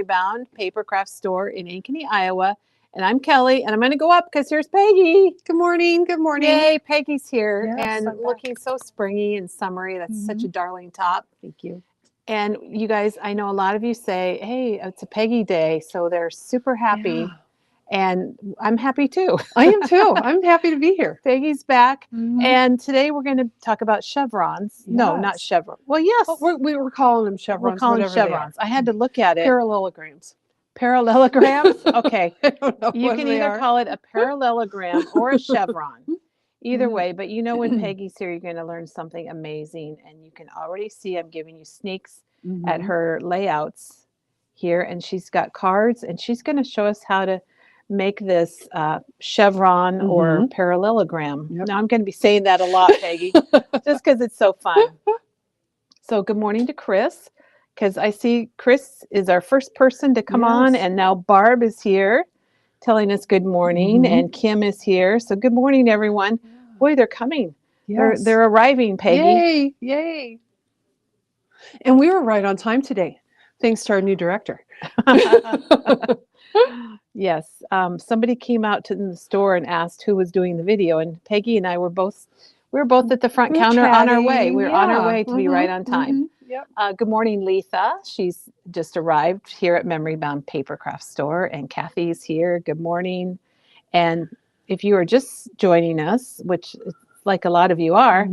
Memory Bound Papercraft Store in Ankeny, Iowa. And I'm Kelly, and I'm going to go up because here's Peggy. Good morning. Good morning. Yay, Peggy's here. Yes, and I'm back. looking so springy and summery. That's such a darling top. Thank you. And you guys, I know a lot of you say, hey, it's a Peggy day. So they're super happy. Yeah. And I'm happy too. I am too. I'm happy to be here. Peggy's back. And today we're going to talk about chevrons. No, not Yes. chevron. Well, yes. Well, we were calling them chevrons. We're calling them whatever chevrons. I had to look at it. Parallelograms. Parallelograms? Okay. I don't know You what can they either are. call it a parallelogram or a chevron. Either Mhm. way, but you know when Peggy's here, you're going to learn something amazing. And you can already see I'm giving you sneaks at her layouts here. And she's got cards, and she's going to show us how to make this chevron or parallelogram. Yep. Now, I'm going to be saying that a lot, Peggy, just because it's so fun. So good morning to Chris, because I see Chris is our first person to come on, and now Barb is here telling us good morning, and Kim is here. So good morning, everyone. Boy, they're coming. Yes. They're arriving, Peggy. Yay. Yay. And we were right on time today, thanks to our new director. Yes. Somebody came out to the store and asked who was doing the video, and Peggy and I were both at the front counter on our way. We were on our way to be right on time. Yep. Good morning, Letha. She's just arrived here at Memory Bound Papercraft Store, and Kathy's here. Good morning. And if you are just joining us, which like a lot of you are,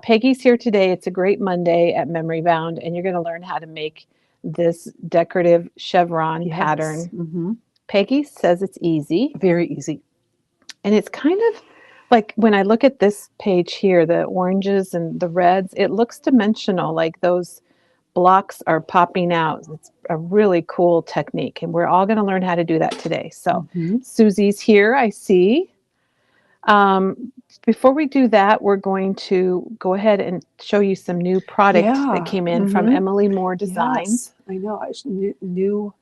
Peggy's here today. It's a great Monday at Memory Bound, and you're going to learn how to make this decorative chevron pattern. Peggy says it's easy. Very easy. And it's kind of like when I look at this page here, the oranges and the reds, it looks dimensional, like those blocks are popping out. It's a really cool technique, and we're all going to learn how to do that today. So Susie's here, I see. Before we do that, we're going to go ahead and show you some new product that came in from Emily Moore Designs. Yes, I know.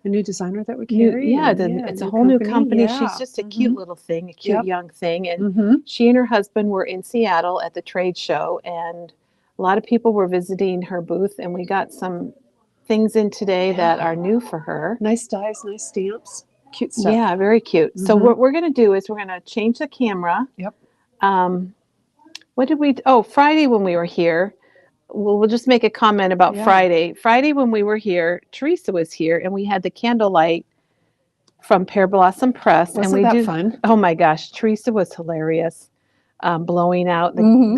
A new designer that we carry. It's a whole new company. Yeah. She's just a cute little thing, a cute young thing. And she and her husband were in Seattle at the trade show, and a lot of people were visiting her booth, and we got some things in today that are new for her. Nice dies, nice stamps. Cute stuff. Yeah, very cute. So what we're going to do is we're going to change the camera. Yep. What did we do? Oh, Friday when we were here, we'll just make a comment about Friday. Friday when we were here, Teresa was here, and we had the candlelight from Pear Blossom Press. Wasn't that fun? Oh my gosh, Teresa was hilarious. Blowing out.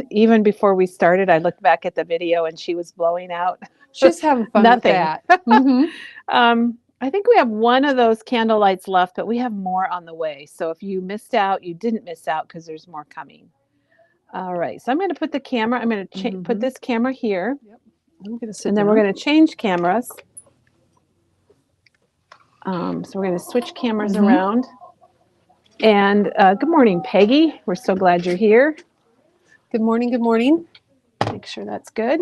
Even before we started, I looked back at the video, and she was blowing out. She's having fun with that. I think we have one of those candle lights left, but we have more on the way. So if you missed out, you didn't miss out because there's more coming. All right. So I'm going to put the camera. I'm going to put this camera here. Yep. I'm going to sit and then we're going to change cameras. So we're going to switch cameras around. And good morning, Peggy. We're so glad you're here. Good morning. Good morning. Make sure that's good.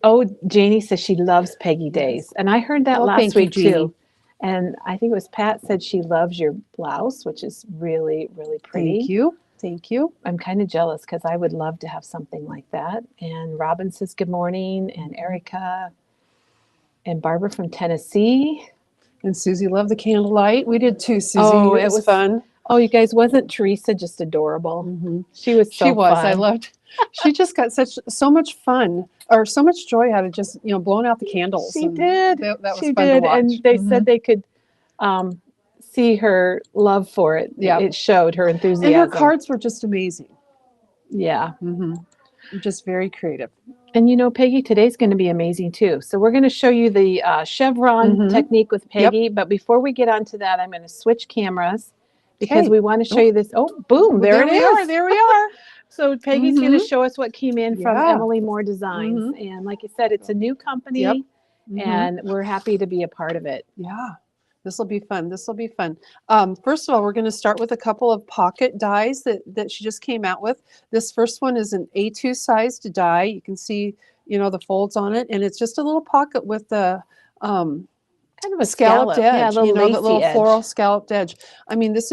Oh, Janie says she loves Peggy Days. And I heard that last week too. And I think it was Pat said she loves your blouse, which is really, really pretty. Thank you. Thank you. I'm kind of jealous because I would love to have something like that. And Robin says good morning. And Erica and Barbara from Tennessee. And Susie loved the candlelight. We did too, Susie. Oh, it was fun. Oh, you guys, wasn't Teresa just adorable? She was so fun. I loved. She just got so much fun, or so much joy out of just blowing out the candles. She did. That was she fun did, to watch. and they said they could see her love for it. Yeah, it showed her enthusiasm. And her cards were just amazing. Yeah, just very creative. And Peggy, today's going to be amazing too. So we're going to show you the chevron technique with Peggy. But before we get onto that, I'm going to switch cameras because we want to show you this. Oh, boom! There it is. There we are. So Peggy's going to show us what came in from Emily Moore Designs. And like I said, it's a new company, and we're happy to be a part of it. Yeah, this will be fun. This will be fun. First of all, we're going to start with a couple of pocket dies that she just came out with. This first one is an A2 sized die. You can see, the folds on it, and it's just a little pocket with the kind of a scalloped edge, the little floral scalloped edge. I mean, this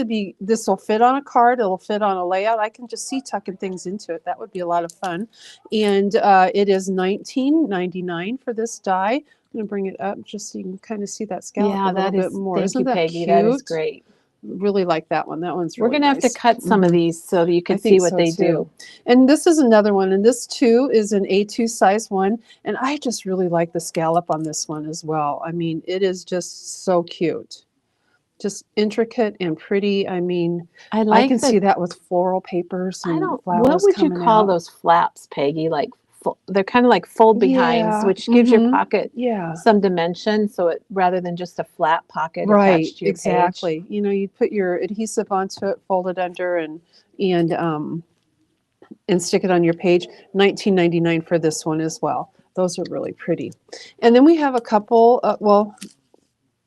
will fit on a card. It'll fit on a layout. I can just see tucking things into it. That would be a lot of fun. And it is $19.99 for this die. I'm going to bring it up just so you can kind of see that scallop a Yeah, little that bit is, more. thank Isn't you, that Peggy. That is cute? great. Really like that one. That one's We're really going to have to nice. cut some of these so that you I can see think what so they too. do. And this is another one, and this too is an A2 size one. And I just really like the scallop on this one as well. I mean, it is just so cute, just intricate and pretty. I mean, I I like can the see that with floral papers I and don't, what flowers would you coming call out. those flaps, Peggy? Like, they're kind of like fold behinds, Yeah, which gives your pocket yeah. some dimension. So it, rather than just a flat pocket Right, attached to your page. exactly. You know, you put your adhesive onto it, fold it under, and and stick it on your page. 19.99 for this one as well. Those are really pretty. And then we have a couple, well,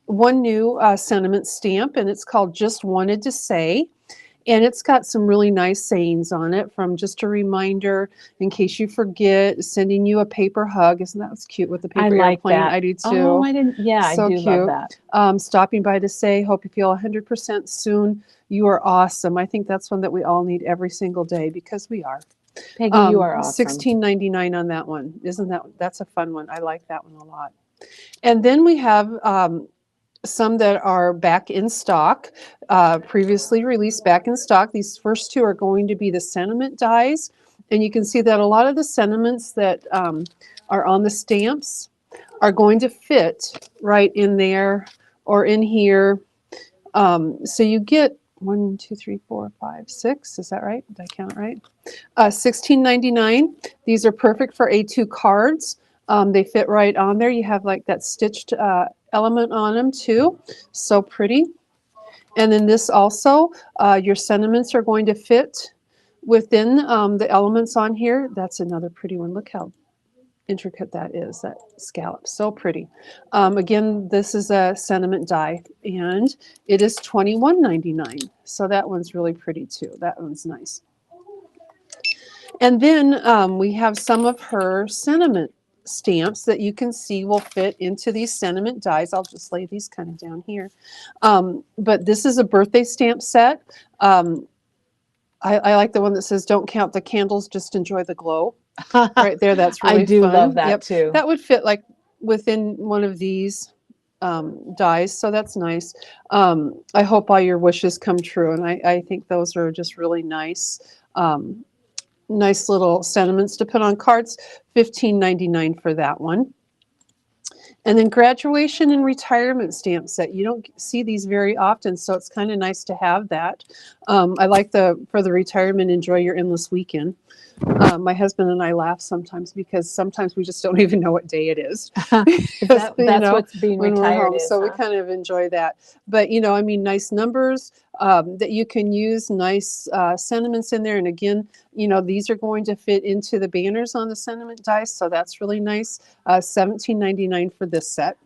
one new sentiment stamp, and it's called Just Wanted to Say. And it's got some really nice sayings on it, from just a reminder in case you forget, sending you a paper hug. Isn't that what's cute with the I paper like airplane? that. I do Oh, too. I didn't, yeah, I So do love cute. that. Stopping by to say, hope you feel 100% soon. You are awesome. I think that's one that we all need every single day, because we are. Peggy, you are awesome. 16.99 on that one. Isn't that's a fun one? I like that one a lot. And then we have some that are back in stock, previously released back in stock. These first two are going to be the sentiment dies. And you can see that a lot of the sentiments that are on the stamps are going to fit right in there or in here. So you get 1, 2, 3, 4, 5, 6. Is that right? Did I count it right? 16.99. These are perfect for A2 cards. They fit right on there. You have like that stitched element on them too. So pretty. And then this also, your sentiments are going to fit within the elements on here. That's another pretty one. Look how intricate that is, that scallop. So pretty. Again, this is a sentiment die, and it is 21.99. So that one's really pretty too. That one's nice. And then we have some of her sentiment stamps that you can see will fit into these sentiment dies. I'll just lay these kind of down here. But this is a birthday stamp set. I like the one that says, "Don't count the candles, just enjoy the glow." Right there, that's I really do love fun. that Yep, too. that would fit like within one of these dies, so that's nice. I hope all your wishes come true, and I think those are just really nice. Nice little sentiments to put on cards. 15.99 for that one. And then graduation and retirement stamp set. You don't see these very often, so it's kind of nice to have that. I like the for the retirement, enjoy your endless weekend. My husband and I laugh sometimes, because sometimes we just don't even know what day it is. Is Because, that, that's what's being when we're retired home. is, So we huh? kind of enjoy that. But, I mean, nice numbers that you can use, nice sentiments in there. And again, these are going to fit into the banners on the sentiment dice. So that's really nice. 17.99 for this set.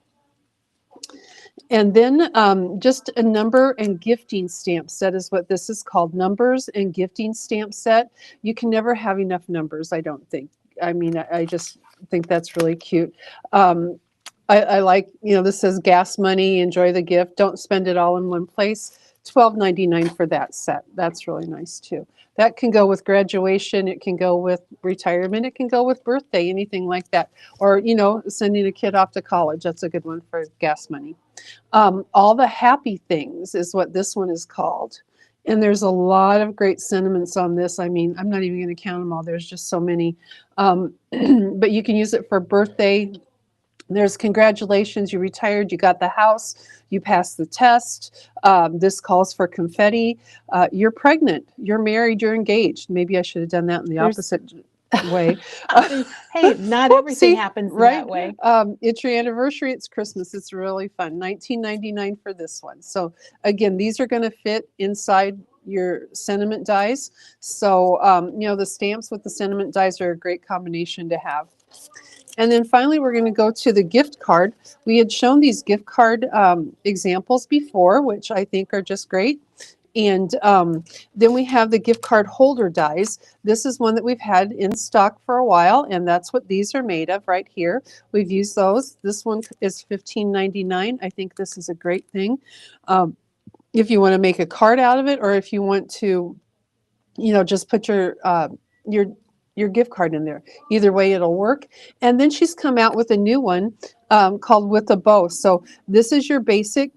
And then just a number and gifting stamp set is what this is called. Numbers and gifting stamp set. You can never have enough numbers, I don't think. I mean, I just think that's really cute. I like, this says gas money, enjoy the gift, don't spend it all in one place. 12.99 for that set. That's really nice too. That can go with graduation, it can go with retirement, it can go with birthday, anything like that. Or, sending a kid off to college. That's a good one for gas money. All the happy things is what this one is called. And there's a lot of great sentiments on this. I mean, I'm not even going to count them all. There's just so many. But you can use it for birthday. There's congratulations, you retired, you got the house, you passed the test. This calls for confetti. You're pregnant, you're married, you're engaged. Maybe I should have done that in the There's, opposite way. hey, not everything Whoopsie, happens in right? that way. It's your anniversary, it's Christmas, it's really fun. 19.99 for this one. So again, these are going to fit inside your sentiment dies. So, the stamps with the sentiment dies are a great combination to have. And then finally, we're going to go to the gift card. We had shown these gift card examples before, which I think are just great. And then we have the gift card holder dies. This is one that we've had in stock for a while, and that's what these are made of right here. We've used those. This one is $15.99. I think this is a great thing. If you want to make a card out of it, or if you want to, just put your your gift card in there. Either way, it'll work. And then she's come out with a new one called With a Bow. So this is your basic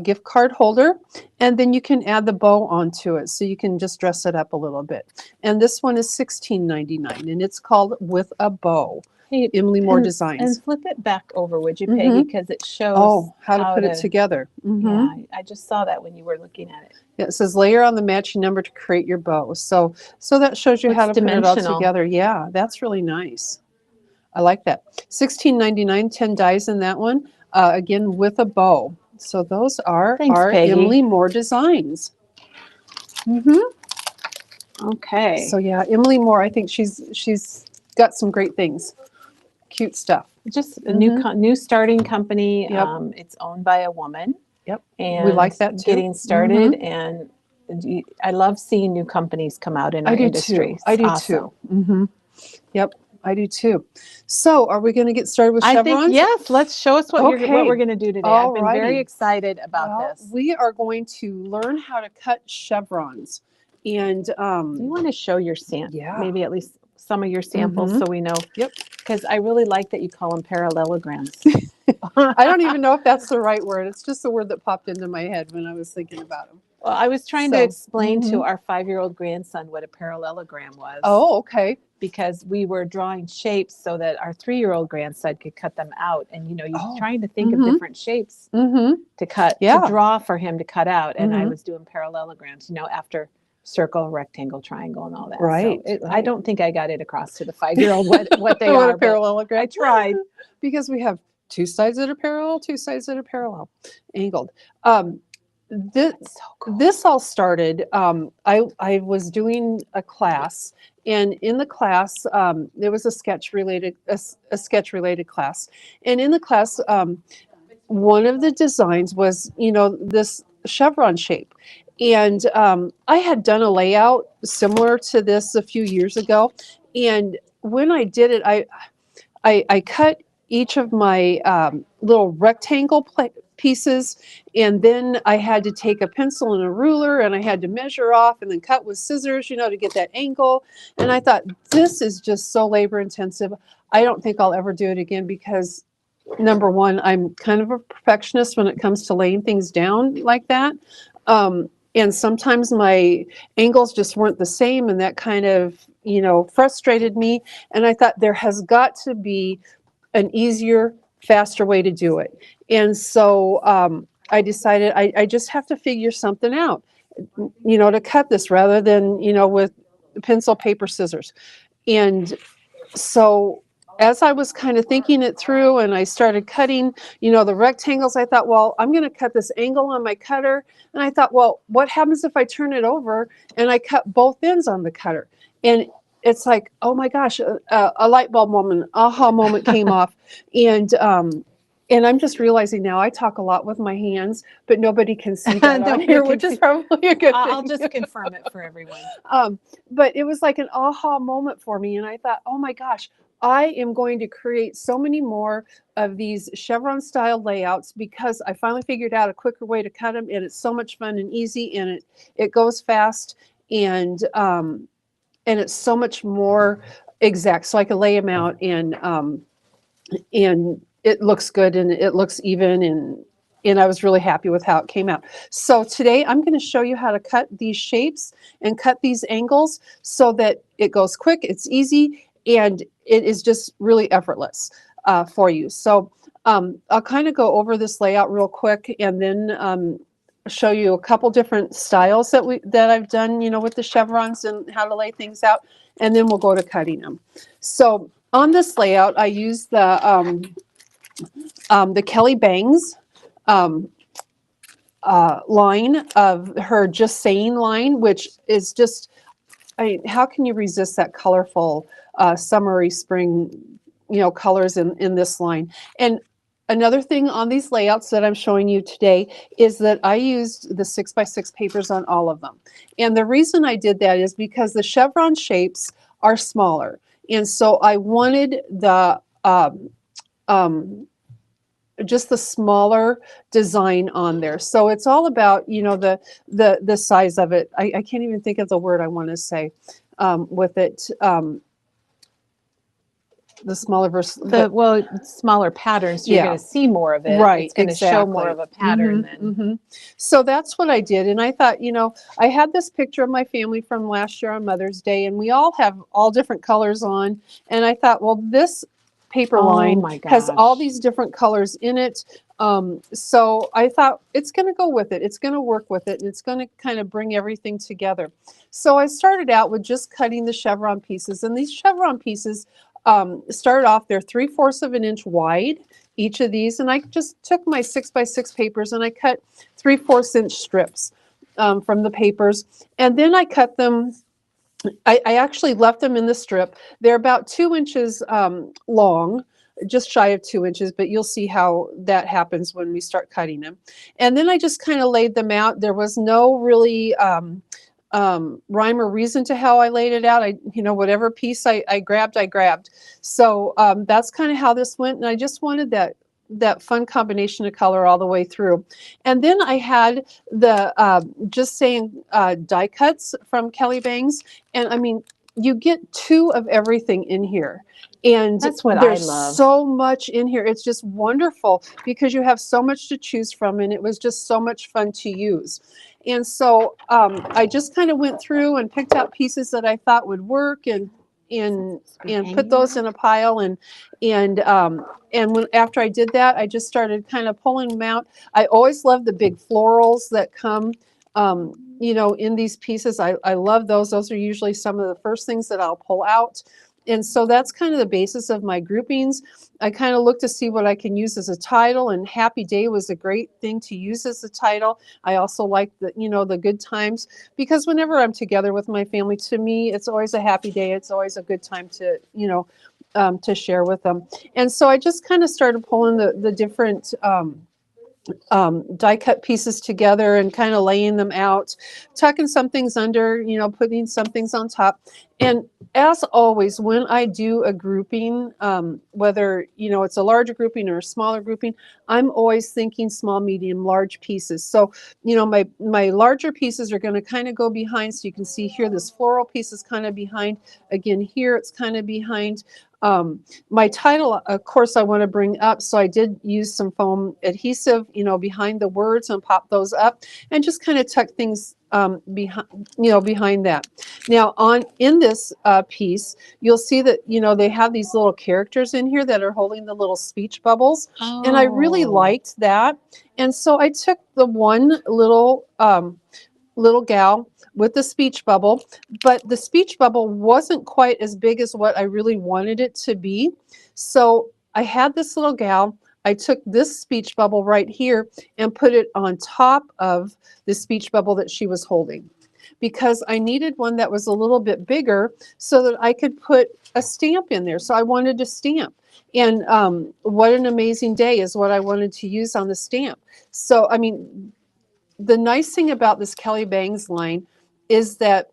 gift card holder, and then you can add the bow onto it, so you can just dress it up a little bit. And this one is $16.99, and it's called With a Bow. Hey, Emily Moore and Designs. flip it back over, would you, Peggy? Mm-hmm. Because it shows Oh, how to put it together. Mm-hmm. Yeah, I just saw that when you were looking at it. Yeah, it says layer on the matching number to create your bow. So that shows you how to put it all together. Yeah, that's really nice. I like that. $16.99, 10 dies in that one. Again, with a bow. So those are our Peggy. Emily Moore Designs. Mm-hmm. Okay. So yeah, Emily Moore, I think she's got some great things. Cute stuff. Just a new starting company. Yep. It's owned by a woman. Yep. And we like that too. Getting started, and I love seeing new companies come out in our industry. I do too. Mm-hmm. Yep, I do too. So, are we going to get started with chevrons? I think yes. Let's show us what we're going to do today. I've been very excited about this. We are going to learn how to cut chevrons, and you want to show your sample, maybe at least some of your samples, so we know. Yep. Because I really like that you call them parallelograms. I don't even know if that's the right word. It's just the word that popped into my head when I was thinking about them. Well, I was trying to explain to our 5-year-old grandson what a parallelogram was. Oh, okay. Because we were drawing shapes so that our 3-year-old grandson could cut them out. And, you're trying to think of different shapes to cut, to draw for him to cut out. And I was doing parallelograms, after circle, rectangle, triangle, and all that. Right. So I don't think I got it across to the 5-year-old what they what are. A parallelogram. I tried. Because we have 2 sides that are parallel, 2 sides that are parallel, angled. This, so cool. This all started, I was doing a class, and in the class, there was a sketch related class. And in the class, one of the designs was, this chevron shape. And I had done a layout similar to this a few years ago. And when I did it, I cut each of my little rectangle pieces, and then I had to take a pencil and a ruler, and I had to measure off and then cut with scissors, to get that angle. And I thought, this is just so labor intensive. I don't think I'll ever do it again because, number one, I'm kind of a perfectionist when it comes to laying things down like that. And sometimes my angles just weren't the same, and that kind of, frustrated me. And I thought there has got to be an easier, faster way to do it. And so I decided I just have to figure something out, to cut this rather than, with pencil, paper, scissors. And so as I was kind of thinking it through and I started cutting, the rectangles, I thought, well, I'm going to cut this angle on my cutter. And I thought, well, what happens if I turn it over and I cut both ends on the cutter? And it's like, oh my gosh, a light bulb moment, aha moment came off. And I'm just realizing now I talk a lot with my hands, but nobody can see that on here, which is probably a good thing. I'll just confirm it for everyone. But it was like an aha moment for me. And I thought, oh my gosh, I am going to create so many more of these chevron style layouts because I finally figured out a quicker way to cut them, and it's so much fun and easy, and it goes fast, and it's so much more exact. So I can lay them out, and it looks good and it looks even, and I was really happy with how it came out. So today I'm going to show you how to cut these shapes and cut these angles so that it goes quick, it's easy, and it is just really effortless for you. So I'll kind of go over this layout real quick, and then show you a couple different styles that I've done, with the chevrons and how to lay things out, and then we'll go to cutting them. So on this layout, I use the Kelly Bangs line of her Just Saying line, which is just, how can you resist that colorful summery spring, colors in this line? And another thing on these layouts that I'm showing you today is that I used the 6x6 papers on all of them. And the reason I did that is because the chevron shapes are smaller. And so I wanted the just the smaller design on there. So it's all about, the size of it. I can't even think of the word I want to say with it. the smaller versus, The but well, smaller patterns, you're yeah. gonna see more of it. Right, It's gonna show more exactly. of a pattern then. So that's what I did. And I thought, I had this picture of my family from last year on Mother's Day, and we all have all different colors on. And I thought, well, this paper Oh line my has all gosh. these different colors in it. So I thought it's going to go with it. It's going to work with it, and it's going to kind of bring everything together. So I started out with just cutting the chevron pieces. And these chevron pieces started off, they're 3/4 of an inch wide, each of these, and I just took my 6x6 papers and I cut 3/4 inch strips from the papers, and then I cut them. I actually left them in the strip. They're about 2 inches long, just shy of 2 inches, but you'll see how that happens when we start cutting them. And then I just kind of laid them out. There was no really rhyme or reason to how I laid it out. Whatever piece I grabbed, I grabbed. So that's kind of how this went. And I just wanted that fun combination of color all the way through. And then I had the just saying die cuts from Kelly Bangs. And I mean, you get two of everything in here. And That's what I there's love. so much in here. It's just wonderful because you have so much to choose from, and it was just so much fun to use. And so I just kind of went through and picked out pieces that I thought would work, and put those in a pile. And when after I did that, I just started kind of pulling them out. I always love the big florals that come in these pieces. I love those. Those are usually some of the first things that I'll pull out. And so that's kind of the basis of my groupings. I kind of look to see what I can use as a title, and Happy Day was a great thing to use as a title. I also like the good times, because whenever I'm together with my family, to me, it's always a happy day. It's always a good time to share with them. And so I just kind of started pulling the different die cut pieces together and kind of laying them out, tucking some things under, putting some things on top. And as always, when I do a grouping, whether it's a larger grouping or a smaller grouping, I'm always thinking small, medium, large pieces. So my larger pieces are going to kind of go behind. So you can see here, this floral piece is kind of behind. Again, here it's kind of behind. My title, of course, I want to bring up, so I did use some foam adhesive, behind the words, and pop those up, and just kind of tuck things behind that. Now, in this piece, you'll see that they have these little characters in here that are holding the little speech bubbles, and I really Oh, liked that. And so I took the one little gal with the speech bubble, but the speech bubble wasn't quite as big as what I really wanted it to be. So I had this little gal. I took this speech bubble right here and put it on top of the speech bubble that she was holding, because I needed one that was a little bit bigger so that I could put a stamp in there. So I wanted a stamp. And What an Amazing Day is what I wanted to use on the stamp. So, I mean, the nice thing about this Kelly Bangs line is that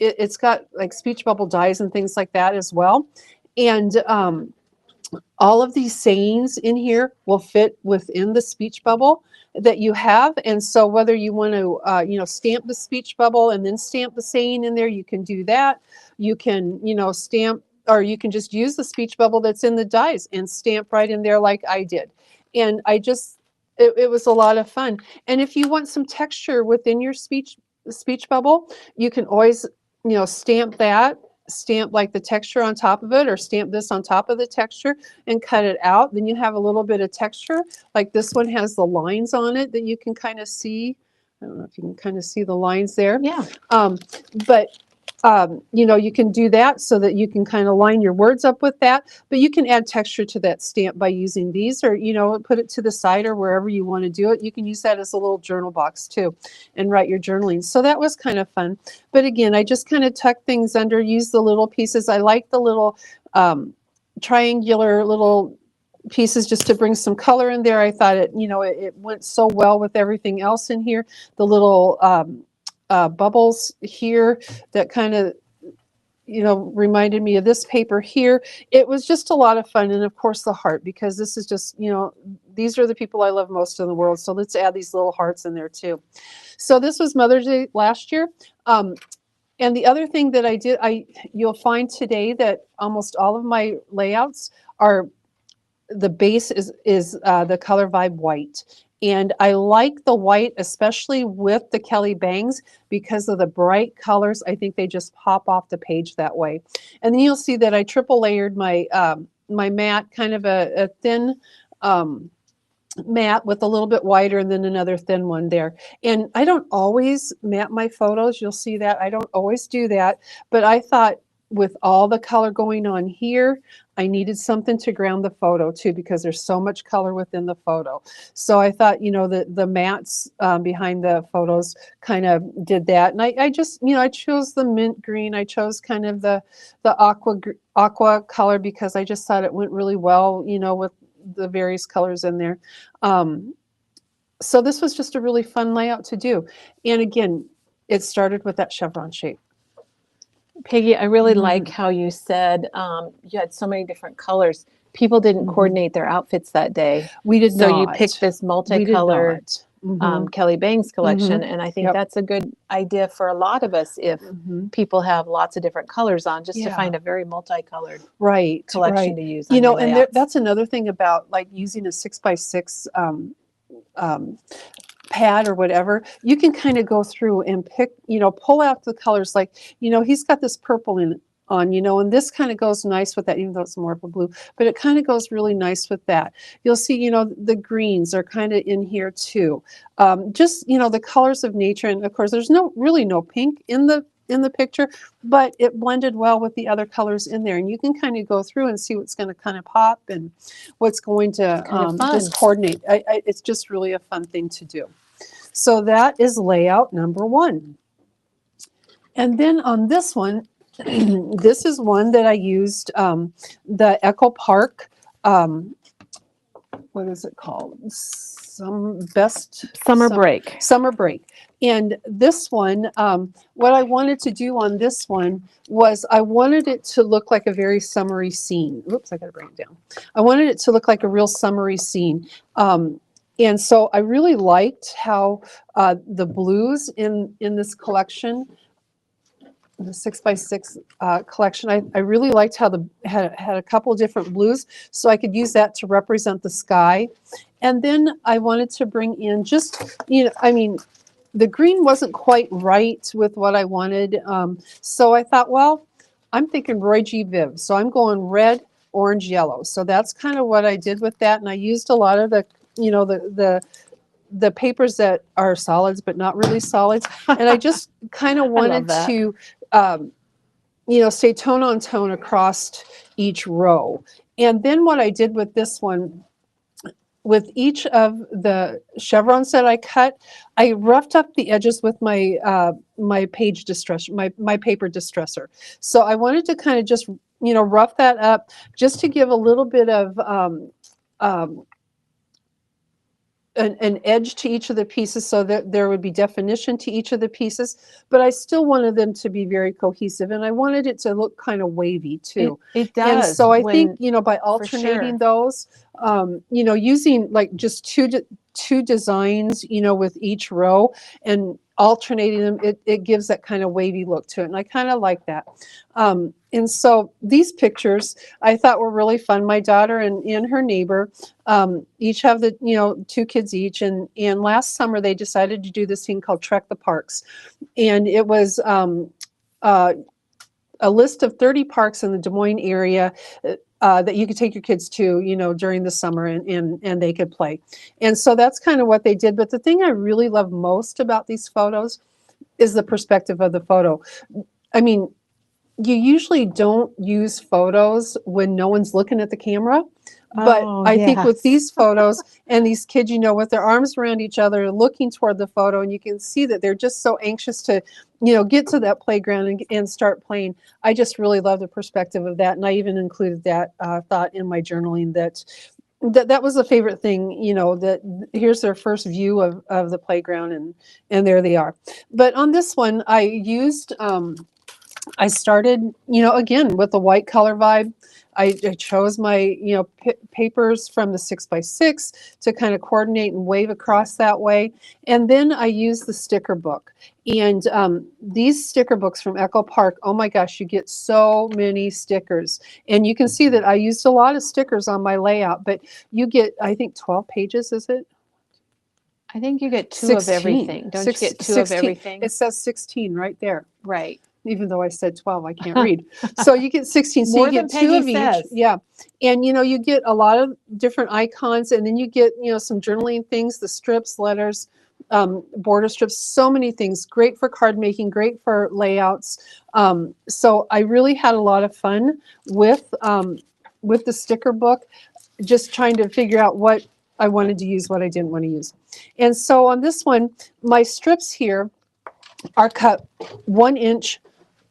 it's got like speech bubble dies and things like that as well. And all of these sayings in here will fit within the speech bubble that you have. And so whether you want to, stamp the speech bubble and then stamp the saying in there, you can do that. You can, stamp, or you can just use the speech bubble that's in the dies and stamp right in there like I did. And it was a lot of fun. And if you want some texture within your speech bubble, you can always, stamp that, stamp like the texture on top of it, or stamp this on top of the texture and cut it out. Then you have a little bit of texture. Like this one has the lines on it that you can kind of see. I don't know if you can kind of see the lines there. yeah. But you can do that so that you can kind of line your words up with that, but you can add texture to that stamp by using these, or, put it to the side or wherever you want to do it. You can use that as a little journal box too and write your journaling. So that was kind of fun. But again, I just kind of tuck things under, use the little pieces. I like the little triangular little pieces just to bring some color in there. I thought it went so well with everything else in here. The little bubbles here that kind of reminded me of this paper here. It was just a lot of fun. And of course the heart, because this is just, these are the people I love most in the world. So let's add these little hearts in there too. So this was Mother's Day last year. And the other thing that I did, you'll find today that almost all of my layouts are, the base is the color vibe white. And I like the white, especially with the Kelly bangs, because of the bright colors. I think they just pop off the page that way. And then you'll see that I triple layered my my mat, kind of a thin mat with a little bit wider and then another thin one there. And I don't always mat my photos. You'll see that. I don't always do that. But I thought with all the color going on here, I needed something to ground the photo too, because there's so much color within the photo. So I thought, you know, the mats behind the photos kind of did that. And I just, you know, I chose the mint green. I chose kind of the aqua color because I just thought it went really well, you know, with the various colors in there. So this was just a really fun layout to do. And again, it started with that chevron shape. Peggy, I really like how you said you had so many different colors. People didn't coordinate their outfits that day. We did So not. you picked this multicolor Kelly Bangs collection. And I think Yep. that's a good idea for a lot of us if people have lots of different colors on, just to Yeah. find a very multicolored Right, collection right. to use on You know, your and layouts. that's another thing about like using a 6x6 pad or whatever. You can kind of go through and pick, you know, pull out the colors. Like, you know, he's got this purple in on, you know, and this kind of goes nice with that, even though it's more of a blue, but it kind of goes really nice with that. You'll see, you know, the greens are kind of in here too. Just, you know, the colors of nature. And of course, there's really no pink in the picture, but it blended well with the other colors in there. And you can kind of go through and see what's going to kind of pop and what's going to just coordinate. It's just really a fun thing to do. So that is layout number 1. And then on this one, this is one that I used, the Echo Park, what is it called? Summer Break. Summer Break. And this one, what I wanted to do on this one was I wanted it to look like a very summery scene. Oops, I got to bring it down. I wanted it to look like a real summery scene. And so I really liked how the blues in this collection, the 6x6 collection, I really liked how had a couple of different blues, so I could use that to represent the sky. And then I wanted to bring in just, you know, I mean, the green wasn't quite right with what I wanted. So I thought, well, I'm thinking Roy G. Viv. So I'm going red, orange, yellow. So that's kind of what I did with that. And I used a lot of the, you know, the papers that are solids, but not really solids. And I just kind of wanted to, you know, stay tone on tone across each row. And then what I did with this one, with each of the chevrons that I cut, I roughed up the edges with my my page distressor, my paper distressor. So I wanted to kind of just, you know, rough that up just to give a little bit of an edge to each of the pieces, so that there would be definition to each of the pieces, but I still wanted them to be very cohesive, and I wanted it to look kind of wavy too. It does. And so I think, you know, by alternating those, you know, using like just two designs, you know, with each row and alternating them, it gives that kind of wavy look to it, and I kind of like that. And so these pictures I thought were really fun. My daughter and her neighbor each have the, you know, 2 kids each, and last summer they decided to do this thing called Trek the Parks, and it was a list of 30 parks in the Des Moines area that you could take your kids to, you know, during the summer, and they could play. And so that's kind of what they did. But the thing I really love most about these photos is the perspective of the photo. I mean, you usually don't use photos when no one's looking at the camera. But I think with these photos and these kids, you know, with their arms around each other, looking toward the photo, and you can see that they're just so anxious to, you know, get to that playground and start playing. I just really love the perspective of that. And I even included that thought in my journaling, that was a favorite thing, you know, that here's their first view of the playground, and there they are. But on this one, I used, I started, you know, again, with the white color vibe. I chose my, you know, papers from the 6x6 to kind of coordinate and wave across that way. And then I used the sticker book. And these sticker books from Echo Park, oh my gosh, you get so many stickers. And you can see that I used a lot of stickers on my layout, but you get, I think, 12 pages, is it? I think you get 2 of 16. everything. Don't you get 2 of 16. everything? It says 16 right there. Right. Even though I said 12, I can't read. So you get 16. So More you than get 2 Peggy of each. says. Yeah. And you get a lot of different icons, and then you get, some journaling things, the strips, letters, border strips, so many things. Great for card making, great for layouts. So I really had a lot of fun with the sticker book, just trying to figure out what I wanted to use, what I didn't want to use. And so on this one, my strips here are cut 1 inch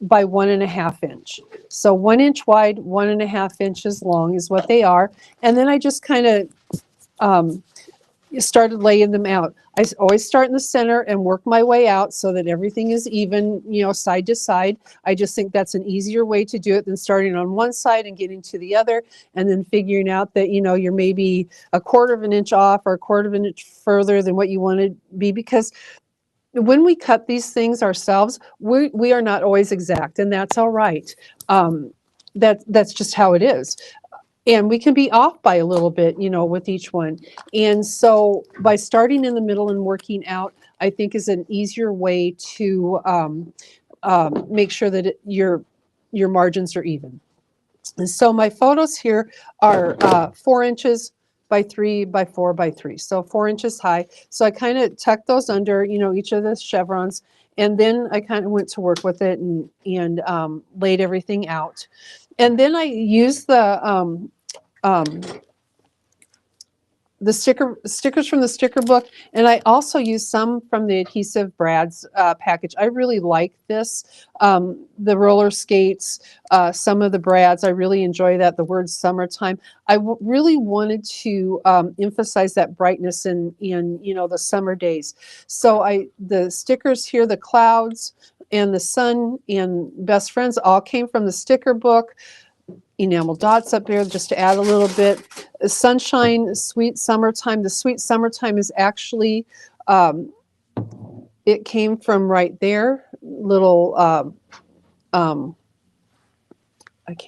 by 1.5 inch. So 1 inch wide, 1.5 inches long is what they are. And then I just kind of started laying them out. I always start in the center and work my way out so that everything is even, side to side. I just think that's an easier way to do it than starting on one side and getting to the other and then figuring out that, you're maybe 1/4 of an inch off or 1/4 of an inch further than what you want to be, because when we cut these things ourselves, we are not always exact, and that's all right. That's just how it is. And we can be off by a little bit, with each one. And so by starting in the middle and working out, I think is an easier way to make sure that your margins are even. And so my photos here are 4 inches by 3 by 4 by 3, so 4 inches high. So I kind of tucked those under, each of the chevrons, and then I kind of went to work with it and laid everything out. And then I used the stickers from the sticker book, and I also used some from the Adhesive Brad's package. I really like this. The roller skates, some of the Brads, I really enjoy that. The word summertime. I really wanted to emphasize that brightness in the summer days. So the stickers here, the clouds and the sun and best friends, all came from the sticker book. Enamel dots up there just to add a little bit. Sunshine, sweet summertime. The sweet summertime is actually, it came from right there. Little, I can't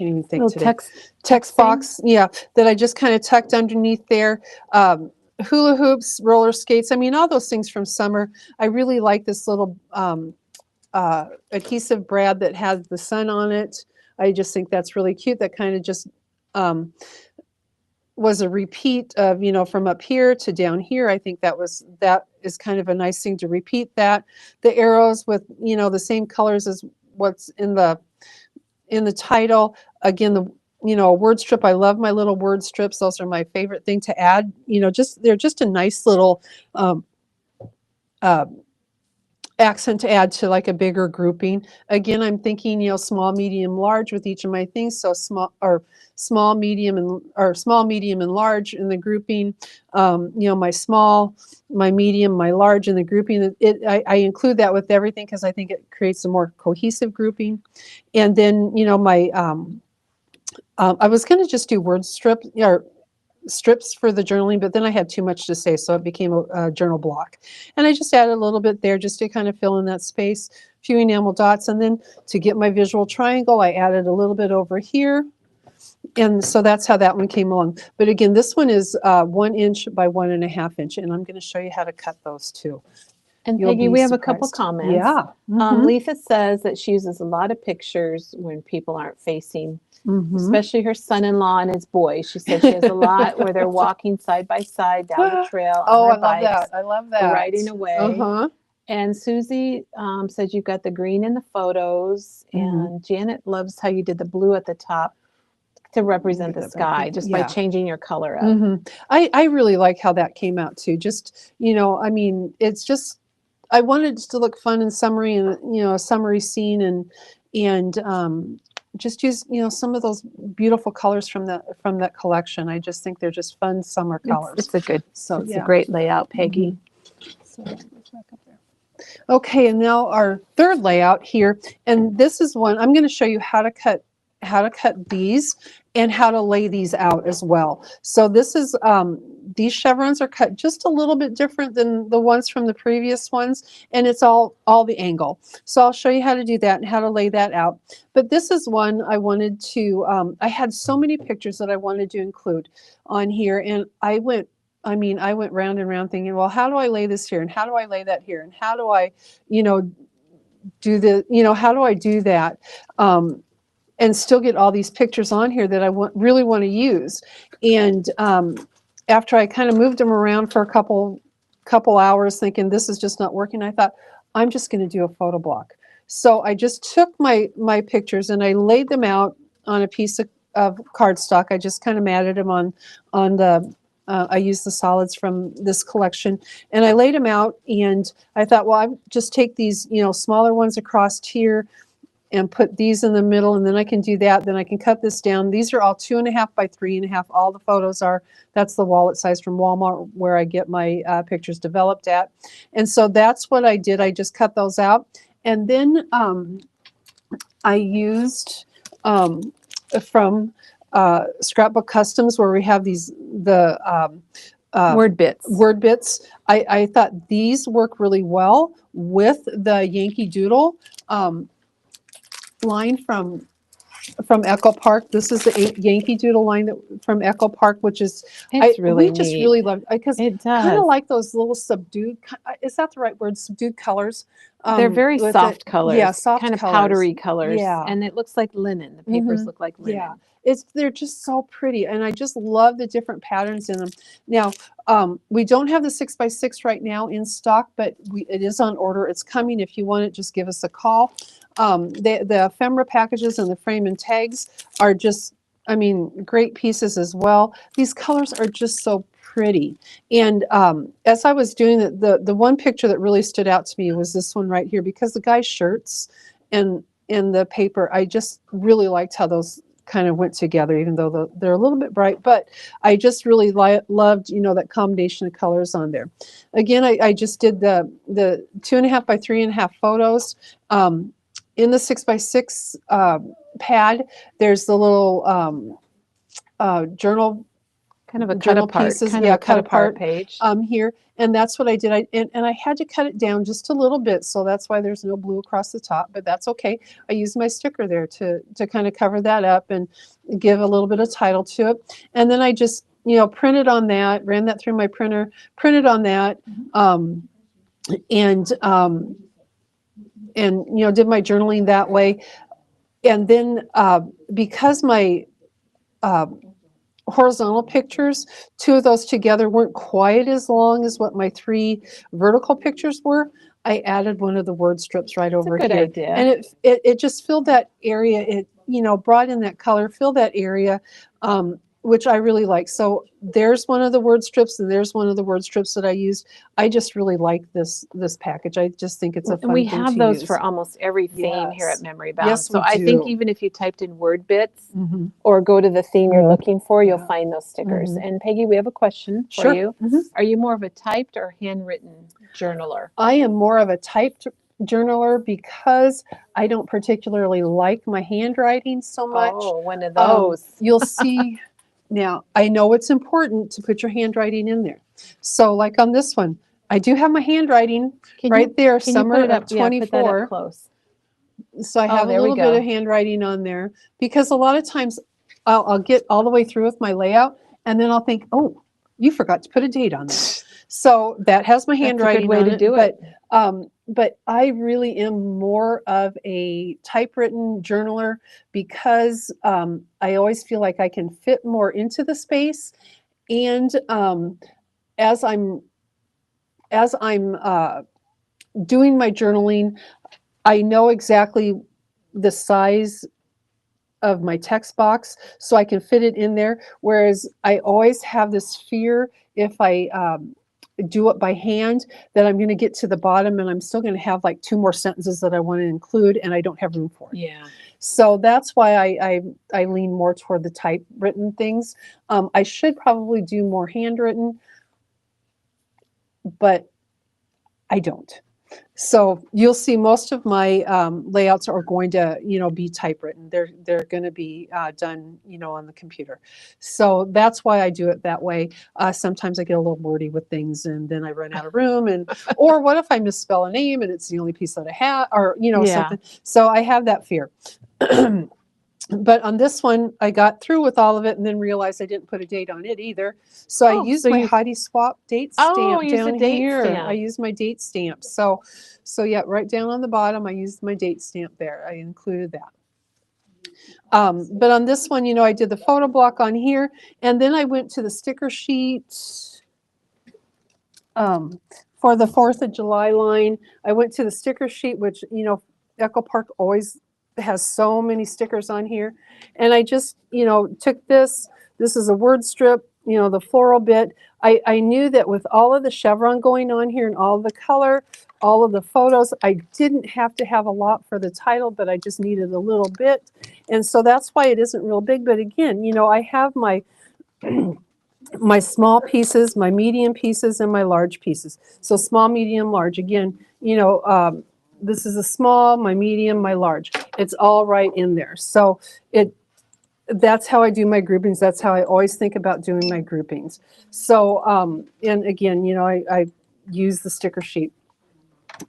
even think Little today. Text box, yeah, that I just kind of tucked underneath there. Hula hoops, roller skates. I mean, all those things from summer. I really like this little adhesive brad that has the sun on it. I just think that's really cute. That kind of just was a repeat of, from up here to down here. I think that is kind of a nice thing to repeat that. The arrows with, the same colors as what's in the title. Again, a word strip. I love my little word strips. Those are my favorite thing to add. They're just a nice little accent to add to like a bigger grouping. Again, I'm thinking, small, medium, large with each of my things. So small, medium, and large in the grouping. My small, my medium, my large in the grouping. I include that with everything because I think it creates a more cohesive grouping. And then, I was going to just do word strips for the journaling, but then I had too much to say, so it became a journal block. And I just added a little bit there just to kind of fill in that space, a few enamel dots, and then to get my visual triangle, I added a little bit over here. And so that's how that one came along. But again, this one is 1 inch by 1.5 inch, and I'm going to show you how to cut those too. And Peggy, we have a couple comments. Yeah. Lisa says that she uses a lot of pictures when people aren't facing, especially her son-in-law and his boy. She says she has a lot where they're walking side by side down the trail on their bikes. I love that. Riding away. And Susie says you've got the green in the photos. And Janet loves how you did the blue at the top to represent the sky, just by changing your color up. I really like how that came out too. Just, I mean, it's just, I wanted it to look fun and summery, and a summery scene, and just use some of those beautiful colors from that collection. I just think they're just fun summer colors. It's a great layout, Peggy. So that goes back up there. Okay, and now our third layout here, and this is one I'm going to show you how to cut cut these and how to lay these out as well. So this is these chevrons are cut just a little bit different than the ones from the previous ones, and it's all the angle. So I'll show you how to do that and how to lay that out. But this is one I wanted to, I had so many pictures that I wanted to include on here, and I went round and round thinking, well, how do I lay this here, and how do I lay that here, and how do I, you know, how do I do that? And still get all these pictures on here that I really want to use. And after I kind of moved them around for a couple hours thinking this is just not working, I thought, I'm just going to do a photo block. So I just took my pictures and I laid them out on a piece of cardstock. I just kind of matted them on the, I used the solids from this collection, and I laid them out, and I thought, well, I just take these, smaller ones across here and put these in the middle, and then I can do that. Then I can cut this down. These are all 2.5 by 3.5. All the photos are, that's the wallet size from Walmart where I get my pictures developed at. And so that's what I did. I just cut those out. And then I used from Scrapbook Customs, where we have the word bits. I thought these work really well with the Yankee Doodle line from Echo Park. This is the Yankee Doodle line from Echo Park, which is We just really love, because it kind of does. like those little subdued, is that the right word? Subdued colors. They're very soft colors. Yeah, soft kind of colors. Powdery colors. Yeah. And it looks like linen. The papers look like linen. Yeah. They're just so pretty, and I just love the different patterns in them. Now, we don't have the 6x6 right now in stock, but it is on order. It's coming. If you want it, just give us a call. The ephemera packages and the frame and tags are just, great pieces as well. These colors are just so pretty. And as I was doing the one picture that really stood out to me was this one right here, because the guy's shirts and the paper, I just really liked how those kind of went together, even though they're a little bit bright, but I just really loved, that combination of colors on there. Again, I just did the 2.5 by 3.5 photos. In the 6x6 pad, there's the little journal, kind of a journal cut apart, pieces, kind of a cut apart page. Here, and that's what I did. And I had to cut it down just a little bit, so that's why there's no blue across the top, but that's okay. I used my sticker there to kind of cover that up and give a little bit of title to it. And then I just, printed on that, ran that through my printer, printed on that, and did my journaling that way. And then because my horizontal pictures, 2 of those together weren't quite as long as what my 3 vertical pictures were, I added one of the word strips right over here. That's a good idea. And it just filled that area. It brought in that color, filled that area, which I really like. So there's one of the word strips, and there's one of the word strips that I used. I just really like this package. I just think it's a fun thing to use. And we have those for almost every theme here at Memory Bound. Yes, so I think even if you typed in word bits or go to the theme you're looking for, you'll find those stickers. And Peggy, we have a question for you. Are you more of a typed or handwritten journaler? I am more of a typed journaler because I don't particularly like my handwriting so much. Oh, one of those. You'll see. Now, I know it's important to put your handwriting in there. So like on this one, I do have my handwriting there, summer of 24. Yeah, put that up close. So I have a little bit of handwriting on there, because a lot of times I'll get all the way through with my layout, and then I'll think, oh, you forgot to put a date on there. So that has my handwriting way on to it. do it. But I really am more of a typewritten journaler, because I always feel like I can fit more into the space. And as I'm doing my journaling, I know exactly the size of my text box, so I can fit it in there. Whereas I always have this fear, if I do it by hand, that I'm going to get to the bottom and I'm still going to have like 2 more sentences that I want to include, and I don't have room for it. Yeah. So that's why I lean more toward the typewritten things. I should probably do more handwritten, but I don't. So you'll see most of my layouts are going to, be typewritten. They're going to be done, on the computer. So that's why I do it that way. Sometimes I get a little wordy with things, and then I run out of room. Or what if I misspell a name and it's the only piece that I have, or Yeah. something. So I have that fear. But on this one, I got through with all of it and then realized I didn't put a date on it either. So I Oh, used so my you Heidi Swap date oh, stamp use a down date here. I stamp. used my date stamp. So yeah, right down on the bottom, I used my date stamp there. I included that. But on this one, I did the photo block on here, and then I went to the sticker sheet for the 4th of July line. I went to the sticker sheet, which, Echo Park always has so many stickers on here. And I just, took this. This is a word strip, the floral bit. I knew that with all of the chevron going on here and all of the color, all of the photos, I didn't have to have a lot for the title, but I just needed a little bit. And so that's why it isn't real big. But again, I have my my small pieces, my medium pieces, and my large pieces. So small, medium, large. Again, this is a small, my medium, my large. It's all right in there. So that's how I do my groupings. That's how I always think about doing my groupings. So, and again, I use the sticker sheet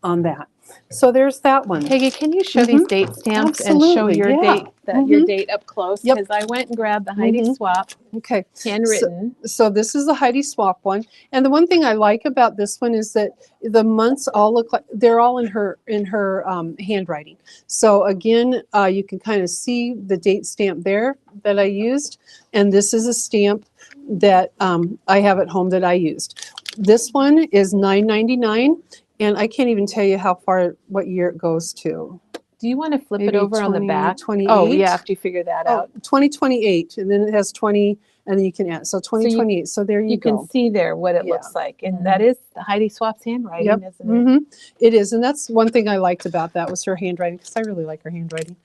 on that. So there's that one. Peggy, can you show these date stamps and show Absolutely, your yeah. your date up close? Yep. Because I went and grabbed the Heidi Swap Okay. handwritten. So this is the Heidi Swap one. And the one thing I like about this one is that the months all look like they're all in her handwriting. So again, you can kind of see the date stamp there that I used. And this is a stamp that I have at home that I used. This one is $9.99, and I can't even tell you what year it goes to. Do you want to flip Maybe it over on the back? 2028. Oh, yeah, after you figure that out. 2028, and then it has 20, and then you can add. So 2028. So there you go. can see there what it Yeah. looks like. And that is Heidi Swap's handwriting, Yep. isn't it? It is, and that's one thing I liked about that was her handwriting, because I really like her handwriting.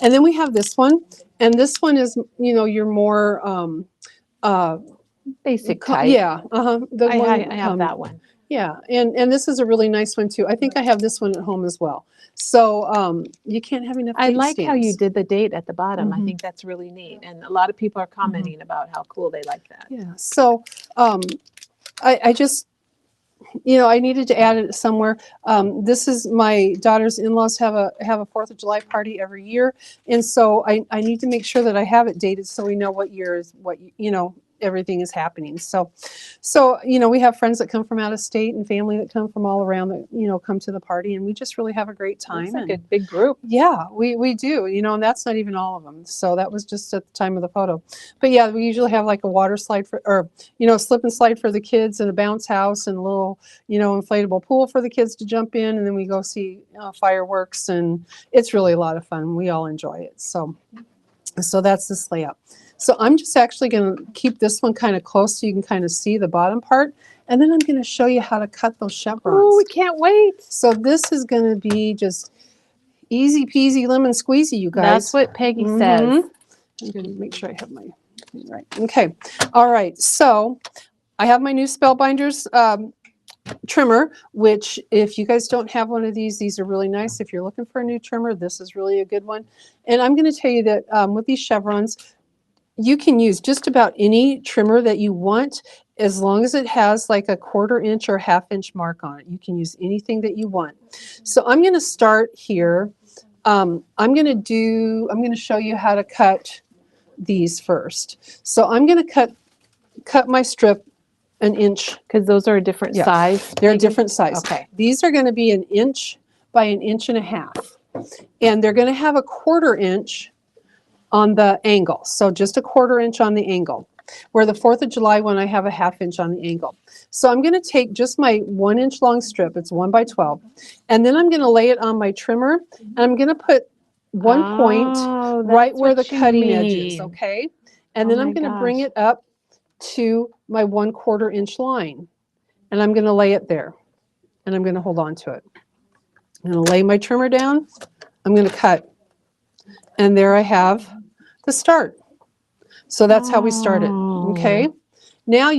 And then we have this one, and this one is, your more Basic type. yeah, the one I have that one. Yeah, and this is a really nice one too. I think I have this one at home as well. So you can't have enough I date like how you stamps. did the date at the bottom. I think that's really neat. And a lot of people are commenting about how cool they like that. Yeah, so I just, I needed to add it somewhere. This is my daughter's in-laws have a 4th of July party every year, and so I need to make sure that I have it dated so we know what year is what, everything is happening. So we have friends that come from out of state and family that come from all around that come to the party, and we just really have a great time. It's like a big group. Yeah, we do, and that's not even all of them. So that was just at the time of the photo. But yeah, we usually have like a water slide or slip and slide for the kids, and a bounce house, and a little, inflatable pool for the kids to jump in, and then we go see fireworks, and it's really a lot of fun. We all enjoy it. So that's this layout. So I'm just actually going to keep this one kind of close so you can kind of see the bottom part. And then I'm going to show you how to cut those chevrons. Oh, we can't wait. So this is going to be just easy peasy lemon squeezy, you guys. That's what Peggy says. I'm going to make sure I have my thing right. Okay. All right. So I have my new Spellbinders trimmer, which if you guys don't have one of these are really nice. If you're looking for a new trimmer, this is really a good one. And I'm going to tell you that with these chevrons, you can use just about any trimmer that you want, as long as it has like a 1/4 inch or 1/2 inch mark on it. You can use anything that you want. So I'm going to start here. I'm going to show you how to cut these first. So I'm going to cut my strip an inch. Because those are a different size. They're a different size. Okay. These are going to be 1 inch by 1.5 inches. And they're going to have a 1/4 inch on the angle. So just a 1/4 inch on the angle. Where the 4th of July one, I have a 1/2 inch on the angle. So I'm going to take just my 1 inch long strip. It's 1 by 12. And then I'm going to lay it on my trimmer. And I'm going to put one point right where the cutting edge is. Okay. And then I'm going to bring it up to my 1/4 inch line. And I'm going to lay it there. And I'm going to hold on to it. I'm going to lay my trimmer down. I'm going to cut. And there I have the start. So that's how we started. Okay. Now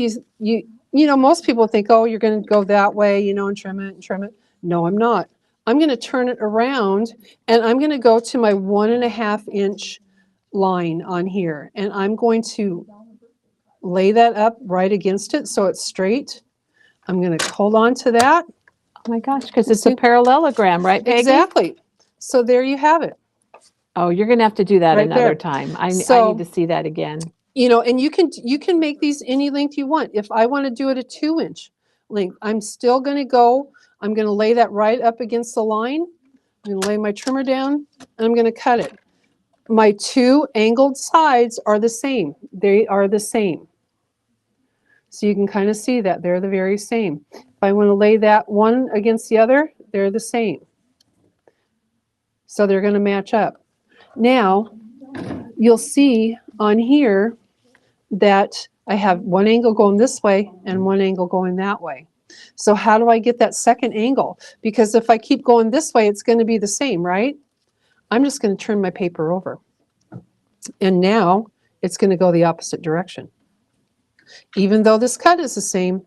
most people think, oh, you're going to go that way, and trim it and trim it. No, I'm not. I'm going to turn it around and I'm going to go to my 1.5 inch line on here. And I'm going to lay that up right against it so it's straight. I'm going to hold on to that. Oh my gosh, because it's a parallelogram, right, Peggy? Exactly. So there you have it. Oh, you're going to have to do that Right another there. time. I So, need to see that again. you know, and you can make these any length you want. If I want to do it a 2 inch length, I'm still going to go, I'm going to lay that right up against the line. I'm going to lay my trimmer down and I'm going to cut it. My two angled sides are the same. They are the same. So you can kind of see that they're the very same. If I want to lay that one against the other, they're the same. So they're going to match up. Now, you'll see on here that I have one angle going this way and one angle going that way. So how do I get that second angle? Because if I keep going this way, it's going to be the same, right? I'm just going to turn my paper over. And now it's going to go the opposite direction. Even though this cut is the same,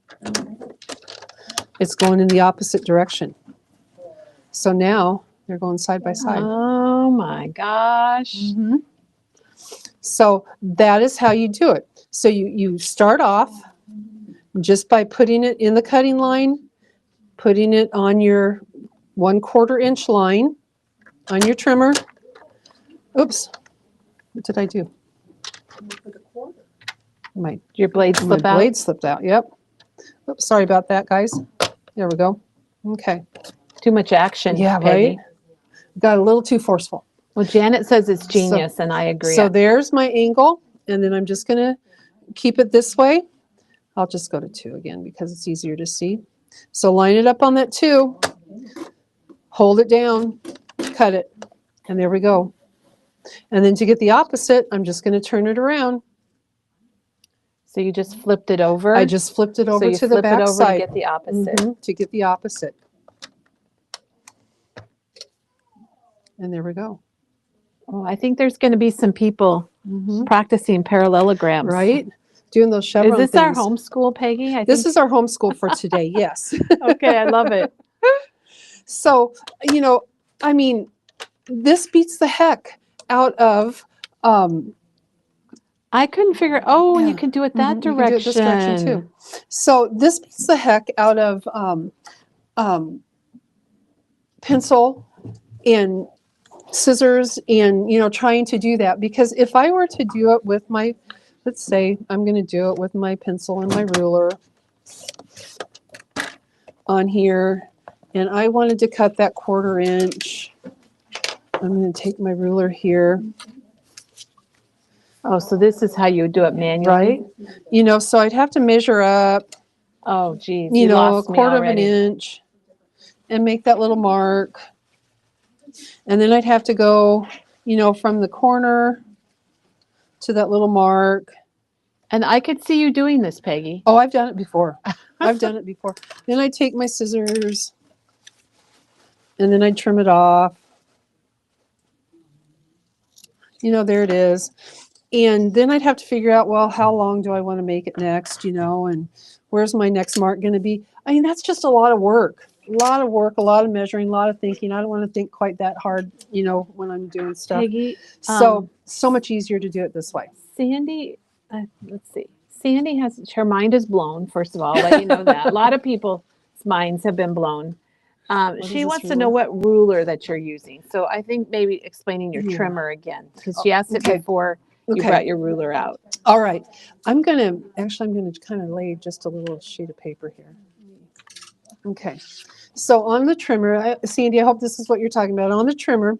it's going in the opposite direction. So now they're going side by side. Oh my gosh. Mm-hmm. So that is how you do it. So you start off just by putting it in the cutting line, putting it on your 1/4 inch line on your trimmer. Oops, what did I do? Your blade My slip out? blade slipped out, yep. Oops, sorry about that, guys. There we go. Okay. Too much action, Yeah, Peggy. right? Got a little too forceful. Well, Janet says it's genius, and I agree. So there's my angle, and then I'm just going to keep it this way. I'll just go to 2 again because it's easier to see. So line it up on that 2, hold it down, cut it, and there we go. And then to get the opposite, I'm just going to turn it around. So you just flipped it over? I just flipped it over to the back side. To get the opposite. To get the opposite. And there we go. Oh, I think there's going to be some people practicing parallelograms. Right? Doing those Chevron things. Is this our things. homeschool, Peggy? This is our homeschool for today, yes. Okay, I love it. So, you know, I mean, this beats the heck out of I couldn't figure. Oh, you can do it that direction. You can do it this direction too. So this beats the heck out of pencil and scissors and, you know, trying to do that. Because if I were to do it with my, let's say I'm going to do it with my pencil and my ruler on here, and I wanted to cut that 1/4 inch. I'm going to take my ruler here. Oh, so this is how you would do it manually? Right. You know, so I'd have to measure up, oh, geez, you know, 1/4 of an inch and make that little mark. And then I'd have to go, you know, from the corner to that little mark. And I could see you doing this, Peggy. Oh, I've done it before. I've done it before. Then I'd take my scissors and then I'd trim it off. You know, there it is. And then I'd have to figure out, well, how long do I want to make it next, you know, and where's my next mark going to be? I mean, that's just a lot of work, a lot of measuring, a lot of thinking. I don't want to think quite that hard, you know, when I'm doing stuff. Peggy, so much easier to do it this way. Sandy, let's see. Sandy her mind is blown, first of all, I'll let you know that. A lot of people's minds have been blown. She wants to know what ruler that you're using. So I think maybe explaining your trimmer again, because she asked it before you brought your ruler out. All right. I'm going to kind of lay just a little sheet of paper here. Okay. So on the trimmer, Sandy, I hope this is what you're talking about. On the trimmer,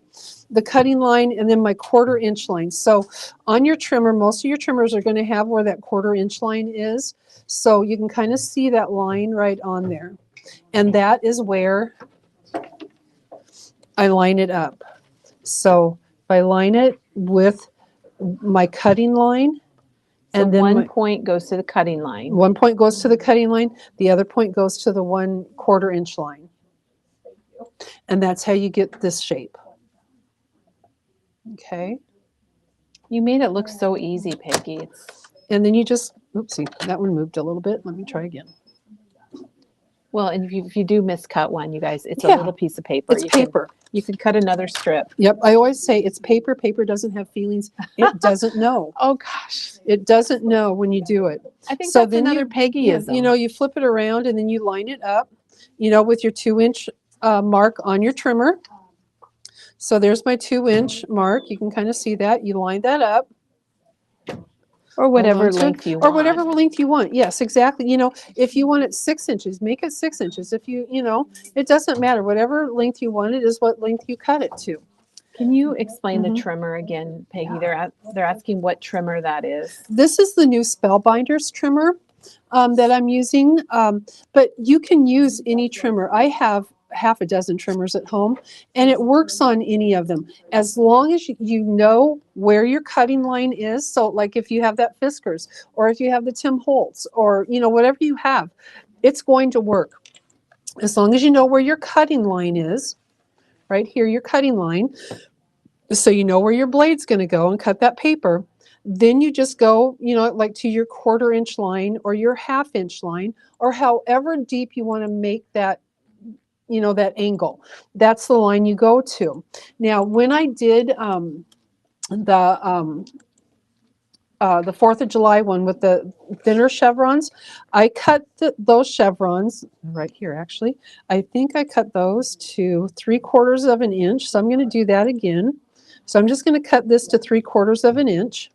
the cutting line and then my 1/4 inch line. So on your trimmer, most of your trimmers are going to have where that 1/4 inch line is. So you can kind of see that line right on there. And that is where I line it up. So if I line it with my cutting line, so and then one point goes to the cutting line. One point goes to the cutting line. The other point goes to the 1/4 inch line. And that's how you get this shape. Okay. You made it look so easy, Peggy. And then you just, oopsie, that one moved a little bit. Let me try again. Well, and if you do miscut one, you guys, it's a Yeah, little piece of paper. it's paper. You can cut another strip. Yep, I always say it's paper. Paper doesn't have feelings. It doesn't know. Oh gosh, It doesn't know when you do it. I think So that's then another Peggyism. you know, you flip it around and then you line it up, you know, with your 2-inch mark on your trimmer. So there's my 2-inch mark. You can kind of see that. You line that up. Or whatever length you want. Or whatever length you want. Yes, exactly. You know, if you want it 6 inches, make it 6 inches. If you know, it doesn't matter. Whatever length you want it is what length you cut it to. Can you explain the trimmer again, Peggy? They're asking what trimmer that is. This is the new Spellbinders trimmer that I'm using, but you can use any trimmer. I have half a dozen trimmers at home, and it works on any of them as long as you know where your cutting line is. So like if you have that Fiskars, or if you have the Tim Holtz, or you know, whatever you have, it's going to work as long as you know where your cutting line is. Right here, your cutting line, so you know where your blade's going to go and cut that paper. Then you just go, you know, like to your 1/4-inch line or your 1/2-inch line, or however deep you want to make that, you know, that angle. That's the line you go to. Now, when I did the 4th of July one with the thinner chevrons, I cut those chevrons right here, actually. I think I cut those to 3/4 of an inch. So I'm going to do that again. So I'm just going to cut this to 3/4 of an inch.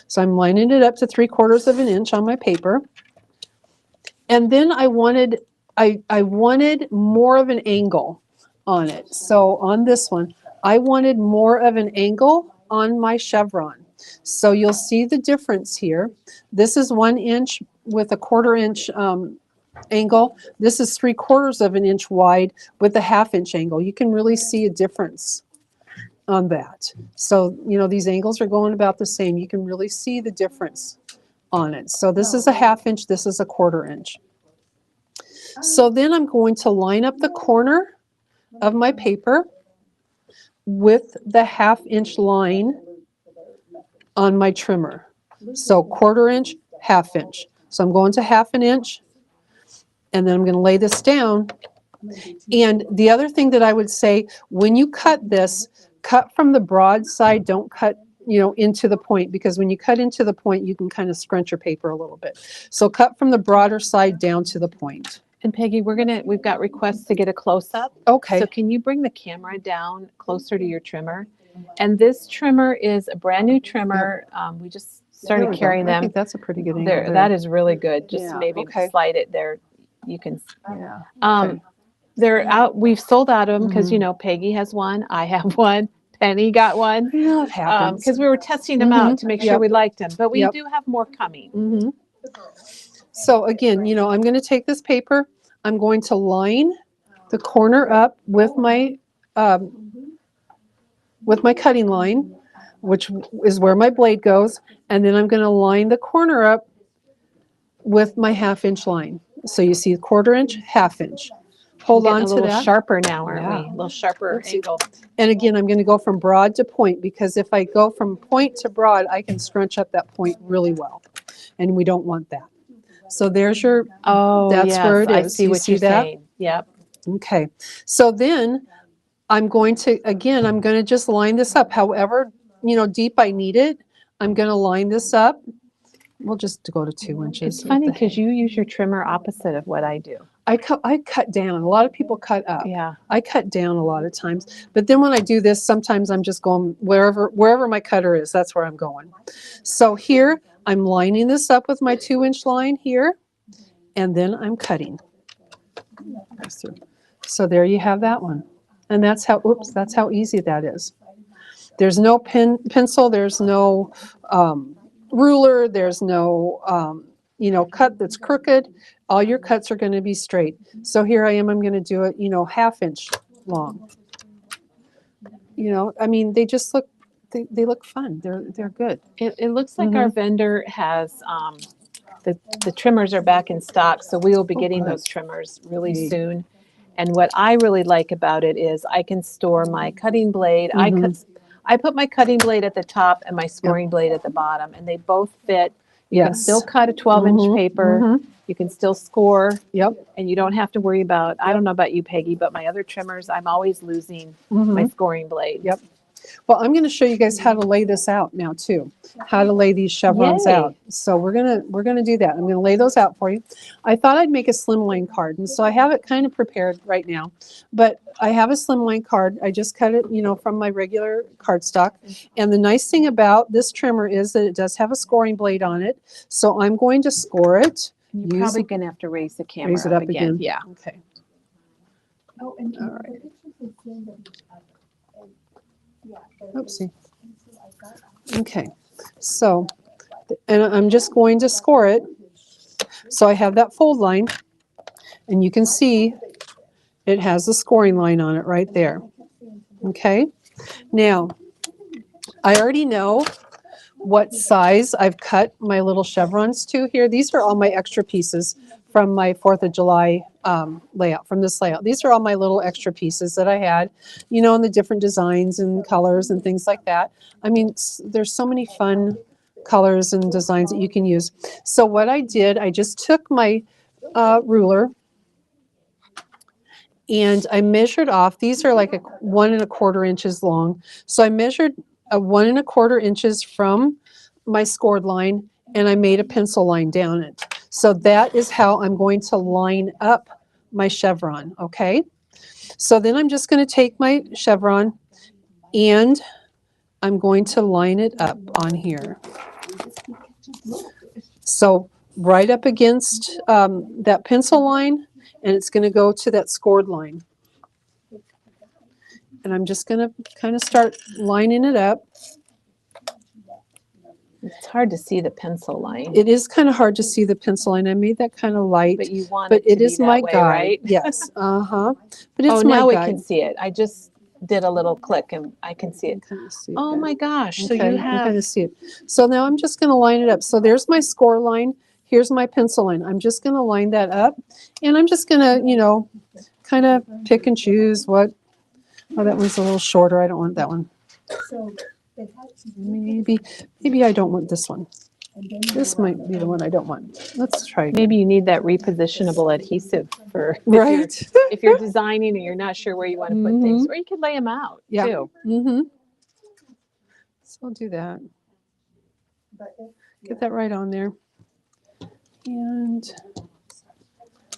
So I'm lining it up to 3/4 of an inch on my paper. And then I wanted more of an angle on it. So on this one, I wanted more of an angle on my chevron. So you'll see the difference here. This is 1 inch with a 1/4-inch angle. This is 3/4 of an inch wide with a 1/2-inch angle. You can really see a difference on that. So, you know, these angles are going about the same. You can really see the difference on it. So this is a 1/2 inch, this is a 1/4 inch. So then I'm going to line up the corner of my paper with the 1/2-inch line on my trimmer. So 1/4 inch, 1/2 inch. So I'm going to 1/2 inch, and then I'm going to lay this down. And the other thing that I would say, when you cut this, cut from the broad side, don't cut, you know, into the point, because when you cut into the point, you can kind of scrunch your paper a little bit. So cut from the broader side down to the point. And Peggy, we've got requests to get a close-up. Okay. So can you bring the camera down closer to your trimmer? And this trimmer is a brand new trimmer. We just started carrying them. I think that's a pretty good angle there. That is really good. Just Yeah, maybe okay. slide it there. You can. Yeah. Okay. They're out. We've sold out of them because you know Peggy has one. I have one. Penny got one. Yeah, it happens. Because we were testing them out to make sure we liked them. But we do have more coming. So again, you know, I'm going to take this paper. I'm going to line the corner up with my cutting line, which is where my blade goes, and then I'm going to line the corner up with my 1/2-inch line. So you see 1/4 inch, 1/2 inch. Hold on to that. A little sharper now, aren't we? A little sharper angle. And again, I'm going to go from broad to point, because if I go from point to broad, I can scrunch up that point really well, and we don't want that. So there's your, that's where it is. I see what you're saying. Yep. Okay. So then I'm going to, again, I'm going to just line this up. However, you know, deep I need it, I'm going to line this up. We'll just go to 2 inches. It's funny because you use your trimmer opposite of what I do. I cut down. A lot of people cut up. Yeah. I cut down a lot of times. But then when I do this, sometimes I'm just going wherever my cutter is, that's where I'm going. So here, I'm lining this up with my 2-inch line here, and then I'm cutting. So there you have that one. And that's how, that's how easy that is. There's no pencil, there's no ruler, there's no, you know, cut that's crooked. All your cuts are going to be straight. So here I am, I'm going to do it, you know, 1/2 inch long. You know, I mean, they just look, they look fun. They're good. It looks like our vendor has, the trimmers are back in stock, so we will be getting those trimmers really soon. And what I really like about it is I can store my cutting blade. I put my cutting blade at the top and my scoring blade at the bottom, and they both fit, You can still cut a 12-inch paper. You can still score. Yep. And you don't have to worry about, I don't know about you, Peggy, but my other trimmers, I'm always losing my scoring blade. Yep. Well, I'm going to show you guys how to lay this out now too. How to lay these chevrons out. So we're gonna do that. I'm going to lay those out for you. I thought I'd make a slimline card, and so I have it kind of prepared right now. But I have a slimline card. I just cut it, from my regular cardstock. And the nice thing about this trimmer is that it does have a scoring blade on it. So I'm going to score it. You're probably going to have to raise the camera Raise it up again. Yeah. Okay. Oh, and All right. Oopsie. Okay, so, and I'm just going to score it. So I have that fold line, and you can see it has the scoring line on it right there. Okay, now I already know what size I've cut my little chevrons to here. These are all my extra pieces from my 4th of July layout, from this layout. These are all my little extra pieces that I had, in the different designs and colors and things like that. I mean, there's so many fun colors and designs that you can use. So what I did, I just took my ruler and I measured off. These are like 1 1/4 inches long. So I measured 1 1/4 inches from my scored line, and I made a pencil line down it. So that is how I'm going to line up my chevron, okay? So then I'm just going to take my chevron and I'm going to line it up on here. So right up against that pencil line, and it's going to go to that scored line. And I'm just going to kind of start lining it up. It's hard to see the pencil line. It is kind of hard to see the pencil line. I made that kind of light. But you want but it to it is be my that way, guide. right? Yes. But it's oh, my now we guide. can see it. I just did a little click and I can see it. Kind of see Oh there. my gosh. Okay, So you you can have, kind of see it. So now I'm just going to line it up. So there's my score line. Here's my pencil line. I'm just going to line that up. And I'm just going to, kind of pick and choose what. Oh, that one's a little shorter. I don't want that one. Maybe I don't want this one. This might be the one I don't want. Let's try again. maybe you need that repositionable adhesive for Right. if you're designing and you're not sure where you want to put things, or you could lay them out too. So I'll do that. Get that right on there. And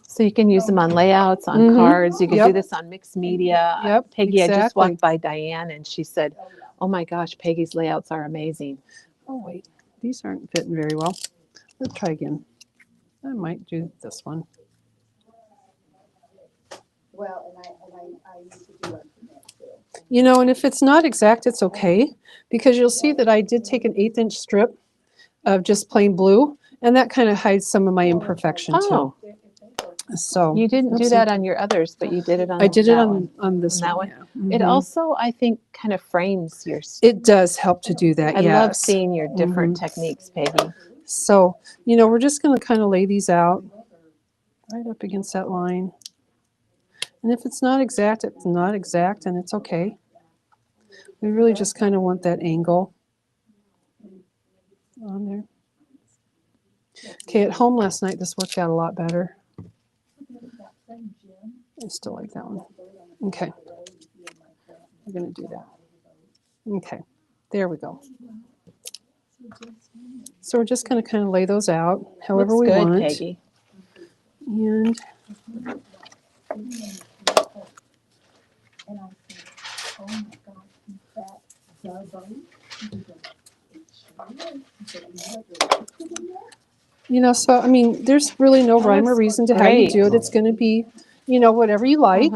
So you can use them on layouts, on cards. You can do this on mixed media. Yep, Peggy, I just exactly. walked by Diane and she said, oh my gosh, Peggy's layouts are amazing. oh wait, these aren't fitting very well. Let's try again. I might do this one. Well, and I need to do one from that too. And if it's not exact, it's okay, because you'll see that I did take an 1/8 inch strip of just plain blue, and that kind of hides some of my imperfection Oh, too. So you didn't do that on your others, but you did it on I did it that one. on this that one. one? Yeah. It also, I think, kind of frames your It does help to do that. I yes. love seeing your different techniques, Peggy. So, we're just going to kind of lay these out right up against that line. And if it's not exact, it's not exact, and it's okay. We really just kind of want that angle on there. Okay, at home last night, this worked out a lot better. I still like that one. Okay. We're going to do that. Okay, there we go. So we're just going to kind of lay those out however Looks we good, want. Peggy. And And I said, oh my gosh, is that the boat? so I mean, there's really no rhyme or that's reason to how you great. do it. It's going to be, whatever you like.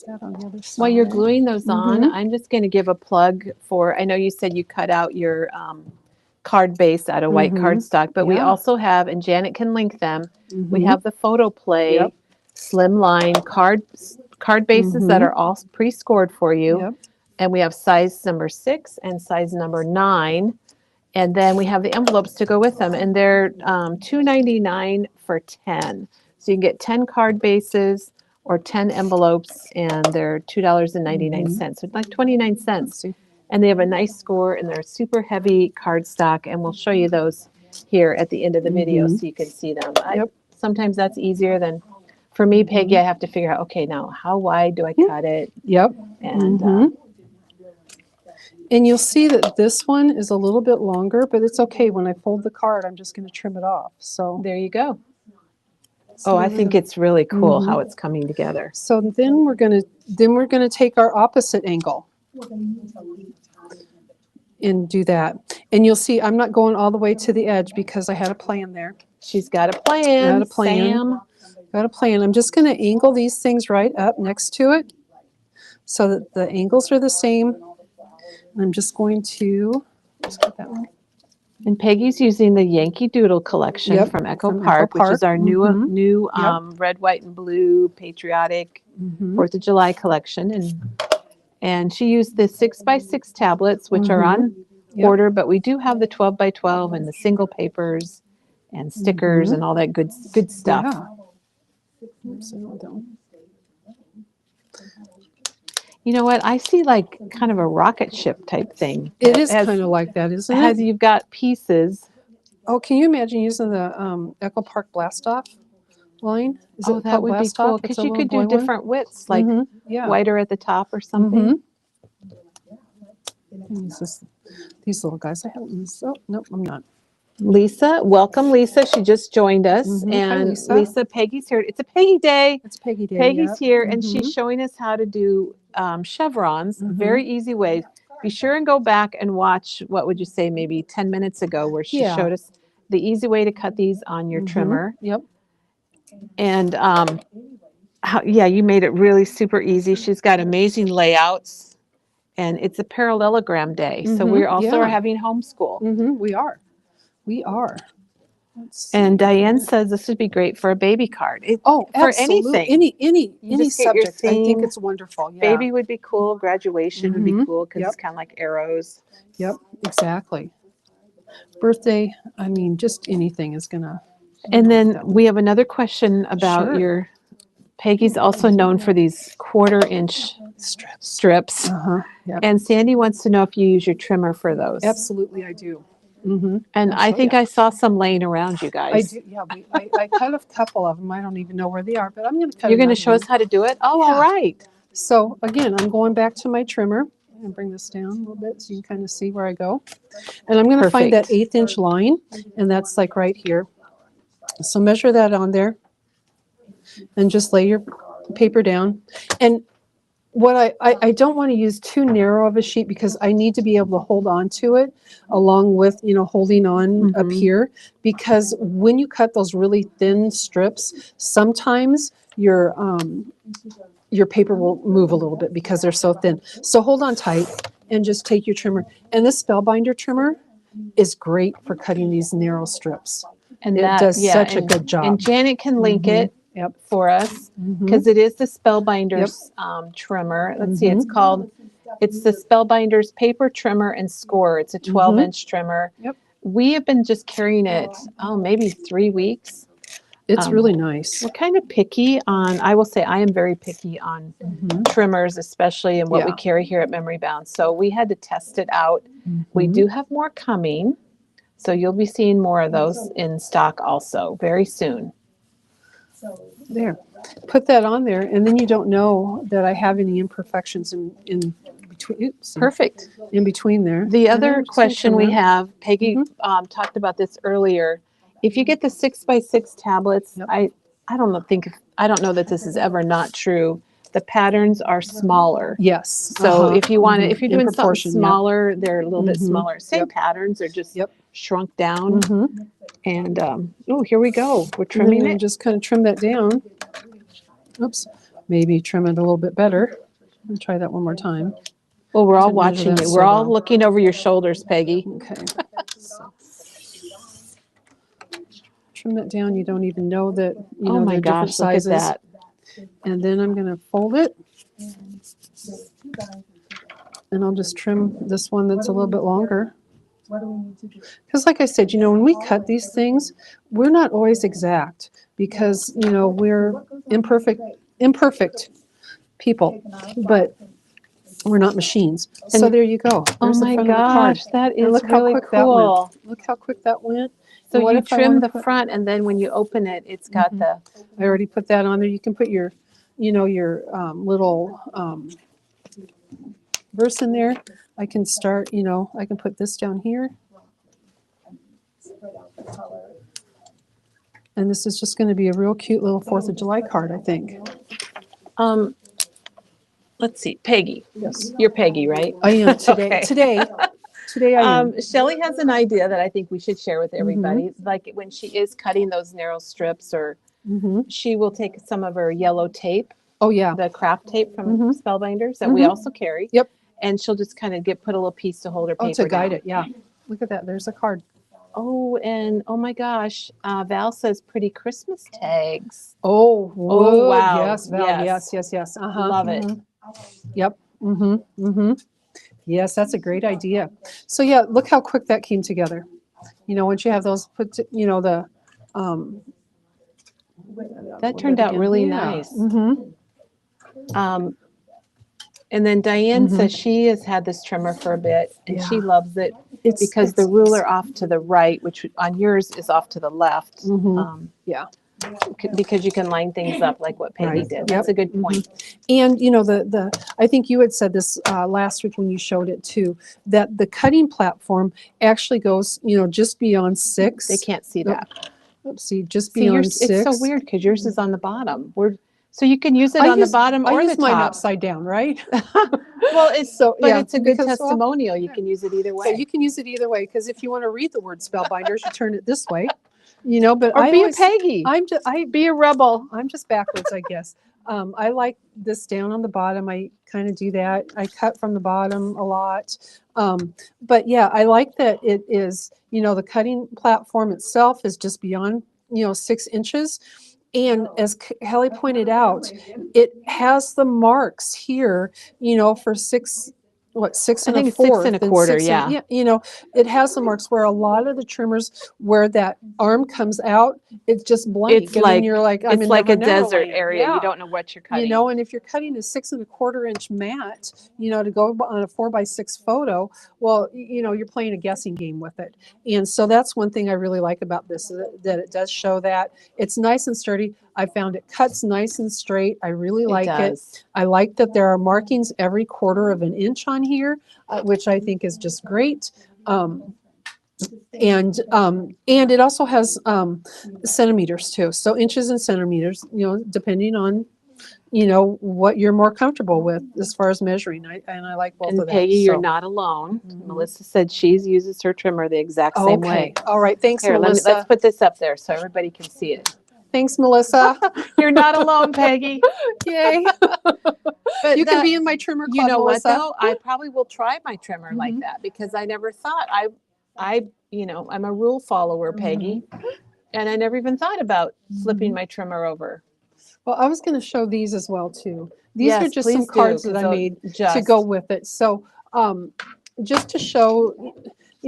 That on the other side. While you're gluing those on, I'm just going to give a plug for, I know you said you cut out your card base out of white cardstock, but we Yeah. also have, and Janet can link them, we have the Photo Play Yep. slimline card bases that are all pre-scored for you. Yep. And we have size number 6 and size number 9. And then we have the envelopes to go with them. And they're $2.99 for 10. So you can get 10 card bases or 10 envelopes, and they're $2.99. So like 29 cents. and they have a nice score, and they're super heavy cardstock, and we'll show you those here at the end of the video so you can see them. Yep. Sometimes that's easier than, for me, Peggy, I have to figure out, okay, now how wide do I cut it? Yep. And And you'll see that this one is a little bit longer, but it's okay. When I fold the card, I'm just going to trim it off. So there you go. Oh, I think it's really cool how it's coming together. So then we're gonna take our opposite angle and do that. And you'll see I'm not going all the way to the edge because I had a plan there. She's got a plan. Got a plan. Sam. Got a plan. I'm just gonna angle these things right up next to it so that the angles are the same. And I'm just going to just get that one. And Peggy's using the Yankee Doodle collection from Echo Park, which is our new red, white, and blue patriotic 4th of July collection. And she used the 6x6 tablets, which are on order, but we do have the 12x12 and the single papers and stickers and all that good stuff. Yeah. Oops, I don't know. You know what? I see like kind of a rocket ship type thing. It is kind of like that, isn't it? As you've got pieces. Oh, can you imagine using the Echo Park Blast Off line? Is Oh, that would be cool because you could do different widths, like wider at the top or something. These little guys. I haven't used. Oh, nope, I'm not. Lisa, welcome, Lisa. She just joined us, and Hi, Lisa, Peggy's here. It's a Peggy day. It's Peggy Day. Peggy's here, and she's showing us how to do chevrons. Very easy way. Be sure and go back and watch. What would you say? Maybe 10 minutes ago, where she showed us the easy way to cut these on your trimmer. Yep. And you made it really super easy. She's got amazing layouts, and it's a parallelogram day. So we also are having homeschool. We are. And Diane says this would be great for a baby card. For absolutely. anything. Any just get your subject. I think it's wonderful. Yeah. Baby would be cool. Graduation would be cool because it's kind of like arrows. Yep, exactly. Birthday, I mean, just anything is gonna. And then we have another question about your. Peggy's also known for these 1/4 inch strips. Yep. And Sandy wants to know if you use your trimmer for those. Absolutely, I do. And I think I saw some laying around, you guys. I do. Yeah, I cut a couple of them. I don't even know where they are, but I'm going to cut. You're going to show us how to do it? Oh, all right. So again, I'm going back to my trimmer and bring this down a little bit so you can kind of see where I go. And I'm going to find that 1/8 inch line, and that's like right here. So measure that on there, and just lay your paper down. And what I don't want to use too narrow of a sheet because I need to be able to hold on to it along with, holding on up here, because when you cut those really thin strips, sometimes your paper will move a little bit because they're so thin. So hold on tight and just take your trimmer. And this Spellbinder trimmer is great for cutting these narrow strips. And it does such a good job. And Janet can link it for us because it is the Spellbinder's trimmer. Let's see, it's the Spellbinder's paper trimmer and score. It's a 12-inch trimmer. We have been just carrying it, maybe 3 weeks. It's really nice. We're kind of picky on, I will say I am very picky on trimmers, especially in what we carry here at Memory Bound. So we had to test it out. We do have more coming. So you'll be seeing more of those in stock also very soon. There, put that on there, and then you don't know that I have any imperfections in between. Oops, perfect. In between there. The other question we have, Peggy talked about this earlier. If you get the 6x6 tablets, I don't know that this is ever not true. The patterns are smaller. Yes. So if you want to, if you're doing something smaller, they're a little bit smaller. Same patterns, they're just shrunk down. And here we go. We're trimming it. Just kind of trim that down. Oops. Maybe trim it a little bit better. I'll try that one more time. Well, we're all watching you. We're all looking over your shoulders, Peggy. Okay. So, trim that down. You don't even know that, oh my they're gosh, different sizes. look at that. And then I'm going to fold it. And I'll just trim this one that's a little bit longer. Because like I said, when we cut these things, we're not always exact because, we're imperfect people. But We're not machines. And- So there you go. Oh There's the my front of the card. gosh, that And is look how really quick that went. cool. Look how quick that went. So And what you if I trim wanna the put- front, and then when you open it, it's got Mhm. the. I already put that on there. You can put your, your little verse in there. I can start, I can put this down here. Spread out the color. And this is just going to be a real cute little 4th of July card, I think. Let's see, Peggy. Yes. You're Peggy, right? I am today. Okay. Today I am. Shelly has an idea that I think we should share with Mm-hmm. everybody. Like when she is cutting those narrow strips, or Hmm. she will take some of her yellow tape, Oh, yeah. the craft tape from Mhm. Spellbinders that we Mhm. also carry. Yep. And she'll just kind of put a little piece to hold her Oh, paper to guide down. it. Yeah. Look at that. There's a card. Oh, and oh my gosh, Val says pretty Christmas tags. Oh, wood. wow. Yes, Val. Yes. Yes. Uh-huh. Love it. Mhm. Yep. Yes, that's a great idea. So yeah, look how quick that came together. Once you have those the That turned out really nice. And then Diane says she has had this trimmer for a bit, and she Yeah. loves it because the ruler off to the right, which on yours is off to the left. Yeah. Because you can line things up like what Peggy Right. did. That's a good point. And the I think you had said this last week when you showed it too, that the cutting platform actually goes just beyond 6. They can't see Nope. that. Oops, see, just See, beyond yours, 6. it's so weird because yours is on the bottom. So you can use it on the bottom or I the use mine top. upside down, right? Well, it's but yeah, it's a good because, well, testimonial. You can use it either way. So you can use it either way, because if you want to read the word Spellbinders, you turn it this way, But or I be always, a Peggy. Be a rebel. I'm just backwards, I guess. I like this down on the bottom. I kind of do that. I cut from the bottom a lot. But yeah, I like that it is, the cutting platform itself is just beyond, 6 inches. And as Kelly pointed out, it has the marks here, for 6 I and a think it's fourth 6 and a quarter. Yeah. it has the marks where a lot of the trimmers, where that arm comes out, it's just blank. It's And like then you're like, I'm it's in like a Never desert Neverland. area. Yeah. You don't know what you're cutting. And if you're cutting a 6 and a quarter inch mat, to go on a 4x6 photo, well, you're playing a guessing game with it. And so that's one thing I really like about this, that it does show that it's nice and sturdy. I found it cuts nice and straight. I really like it. I like that there are markings every quarter of an inch on here, which I think is just great. And it also has centimeters too, so inches and centimeters, depending on what you're more comfortable with as far as measuring. And I like both And of that. Peggy, you're so. not alone. Mhm. Melissa said she uses her trimmer the exact same way. All right. Thanks, Here, Melissa. let's put this up there so everybody can see it. Thanks, Melissa. You're not alone, Peggy. Yay. But You can be in my trimmer club, you know Melissa. what though? I probably will try my trimmer like Mhm. that, because I never thought I'm a rule follower, Peggy, and I never even thought about flipping my trimmer over. Well, I was going to show these as well too. These are Yes, just some please cards do, that 'cause I they'll made to just- go with it. So just to show,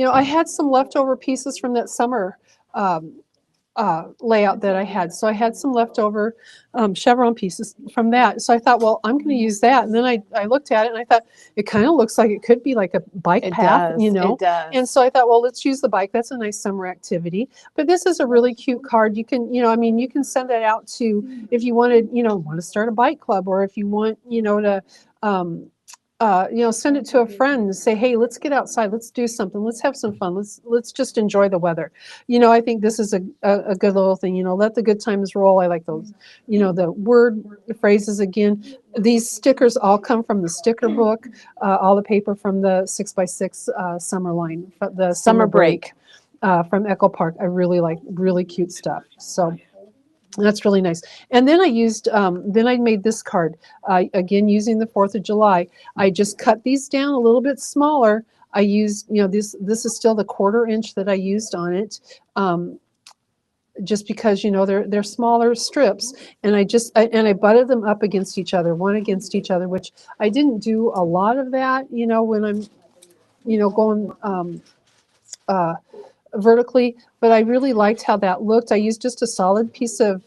I had some leftover pieces from that summer layout that I had. So I had some leftover Chevron pieces from that. So I thought, well, I'm going to use that. And then I looked at it and I thought, it kind of looks like it could be like a bike It path, does. It does. And so I thought, well, let's use the bike. That's a nice summer activity. But this is a really cute card. You can, you can send that out to, if you wanted, want to start a bike club, or if you want, to, send it to a friend and say, hey, let's get outside, let's do something, let's have some fun, let's just enjoy the weather. I think this is a good little thing. Let the good times roll. I like those, the word phrases again. These stickers all come from the sticker book, all the paper from the 6x6 summer line, the summer break from Echo Park. I really like, really cute stuff. So that's really nice. And then I used, then I made this card, again, using the 4th of July. I just cut these down a little bit smaller. I used, this is still the 1/4 inch that I used on it, just because, they're smaller strips. And I butted them up against each other, one against each other, which I didn't do a lot of that, when I'm, going, vertically, but I really liked how that looked. I used just a solid piece of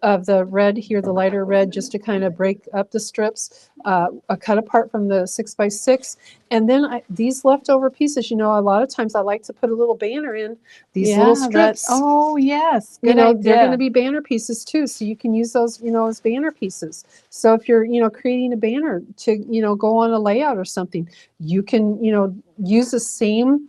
of the red here, the lighter red, just to kind of break up the strips, a cut apart from the 6x6. And then these leftover pieces, you know, a lot of times I like to put a little banner in these little strips. Oh, yes. You Good know, idea. they're going to be banner pieces too, so you can use those, you know, as banner pieces. So if you're, you know, creating a banner to, you know, go on a layout or something, you can, you know, use the same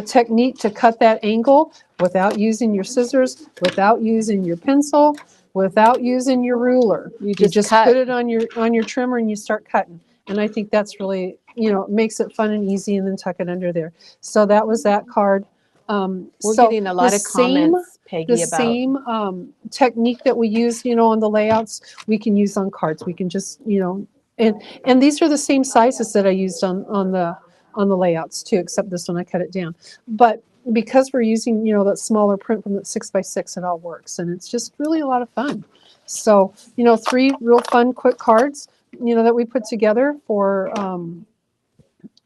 technique to cut that angle without using your scissors, without using your pencil, without using your ruler. You You just put cut. it on your trimmer and you start cutting. And I think that's really, you know, makes it fun and easy, and then tuck it under there. So that was that card. We're So getting a lot the of comments, the Peggy, about same technique that we use, you know, on the layouts, we can use on cards. We can just, you know, and these are the same sizes that I used on the layouts too, except this one I cut it down. But because we're using, you know, that smaller print from the 6x6, it all works, and it's just really a lot of fun. So, you know, 3 real fun, quick cards, you know, that we put together for,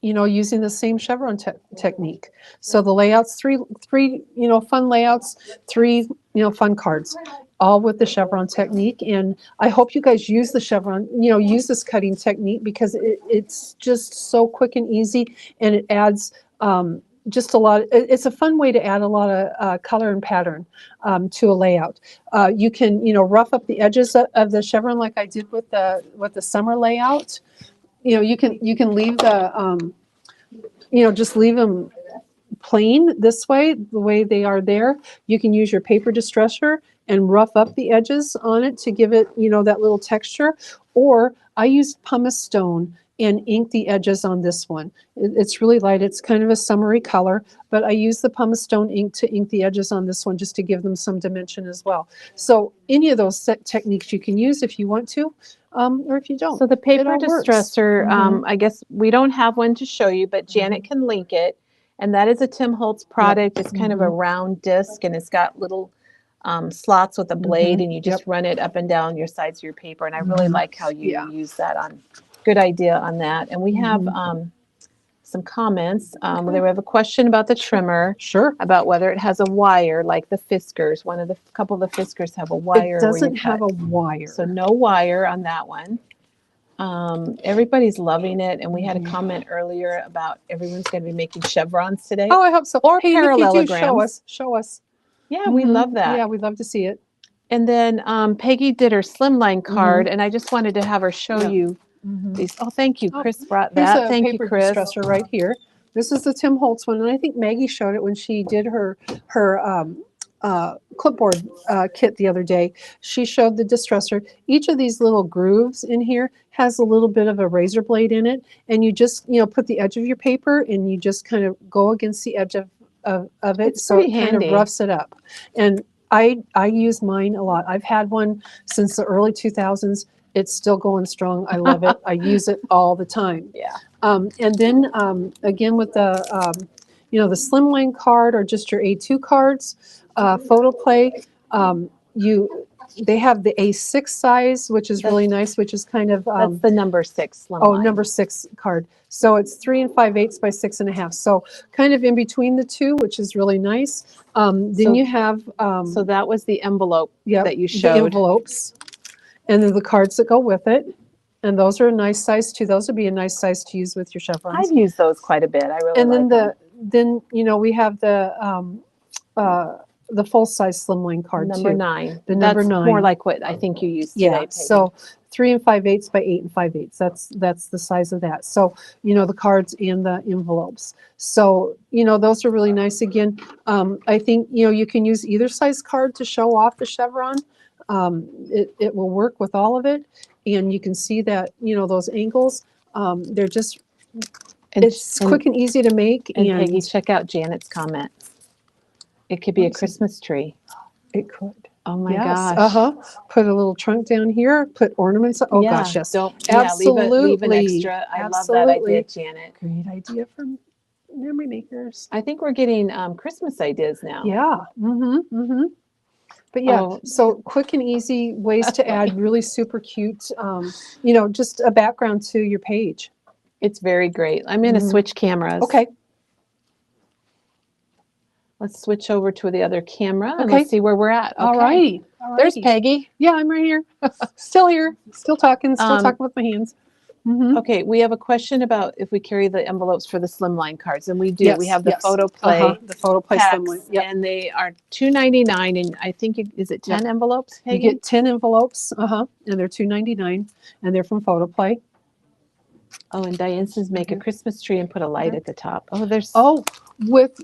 you know, using the same Chevron technique. So the layouts, three, you know, fun layouts, 3, you know, fun cards, all with the Chevron technique. And I hope you guys use the Chevron, you know, use this cutting technique, because it's just so quick and easy, and it adds just a lot. It's a fun way to add a lot of color and pattern to a layout. You can, you know, rough up the edges of the Chevron like I did with the summer layout. You know, you can leave the, you know, just leave them plain this way, the way they are there. You can use your paper distresser and rough up the edges on it to give it, you know, that little texture. Or I used pumice stone and ink the edges on this one. It's really light. It's kind of a summery color, but I use the pumice stone ink to ink the edges on this one just to give them some dimension as well. So any of those techniques you can use if you want to, or if you don't. So the paper all works. distressor, I guess we don't have one to show you, but Janet can link it. And that is a Tim Holtz product. It's kind of a round disc, and it's got little slots with a blade, and you just run it up and down your sides of your paper. And I really like how you use that on. Good idea on that. And we have some comments. We have a question about the trimmer. Sure. About whether it has a wire like the Fiskars. Couple of the Fiskars have a wire. It doesn't have a wire. So no wire on that one. Everybody's loving it, and we had a comment earlier about everyone's going to be making chevrons today. Oh, I hope so. Or hey, parallelograms. Show us. Yeah, we love that. Yeah, we'd love to see it. And then Peggy did her slimline card, and I just wanted to have her show you these. Oh, thank you. Chris brought that. Here's a Thank you, paper Chris. distresser right here. This is the Tim Holtz one, and I think Maggie showed it when she did her clipboard kit the other day. She showed the distresser. Each of these little grooves in here has a little bit of a razor blade in it, and you just, you know, put the edge of your paper and you just kind of go against the edge of it, It's so it pretty kind handy. of roughs it up. And I use mine a lot. I've had one since the early 2000s. It's still going strong. I love it. I use it all the time. Yeah. And then again with the you know, the slimline card or just your A2 cards, photo play, they have the A6 size, which is really nice, which is kind of That's the number 6 slimline. oh, number 6 card. So it's 3 5/8 by 6.5. So kind of in between the two, which is really nice. Then you have so that was the envelope that you the showed. envelopes, and then the cards that go with it. And those are a nice size too. Those would be a nice size to use with your chevrons. I've used those quite a bit. I really And then like them. you know, we have the full size slimline card Number too. 9. The number That's 9. more like what I think you used today, Yeah. Peggy. So 3 5/8 by 8 5/8. That's the size of that. So, you know, the cards and the envelopes. So, you know, those are really nice. Again, I think, you know, you can use either size card to show off the chevron. It will work with all of it. And you can see that, you know, those angles, they're just, it's quick and easy to make. And Peggy, check out Janet's comment. It could be a Christmas tree. It could. Oh my Yes. gosh. Put a little trunk down here, put ornaments. Oh Yeah, gosh, yes. Absolutely. Leave an Absolutely. extra. I love that Absolutely. idea, Janet. Great idea from memory makers. I think we're getting Christmas ideas now. Yeah. But yeah, Oh. so quick and easy ways to add really super cute, you know, just a background to your page. It's very great. I'm going to switch cameras. Okay. Let's switch over to the other camera and Okay. let's see where we're at. All Okay. righty. All There's righty. Peggy. Yeah, I'm right here. Still here. Still talking with my hands. Mhm. Okay, we have a question about if we carry the envelopes for the slimline cards, and we do. We have the photo play The photo play packs, slimline. Yep. and they are $2.99. And I think is it 10 envelopes? You Peggy? get 10 envelopes, and they're $2.99, and they're from Photo Play. Oh, and Diane says make a Christmas tree and put a light at the top. Oh, there's With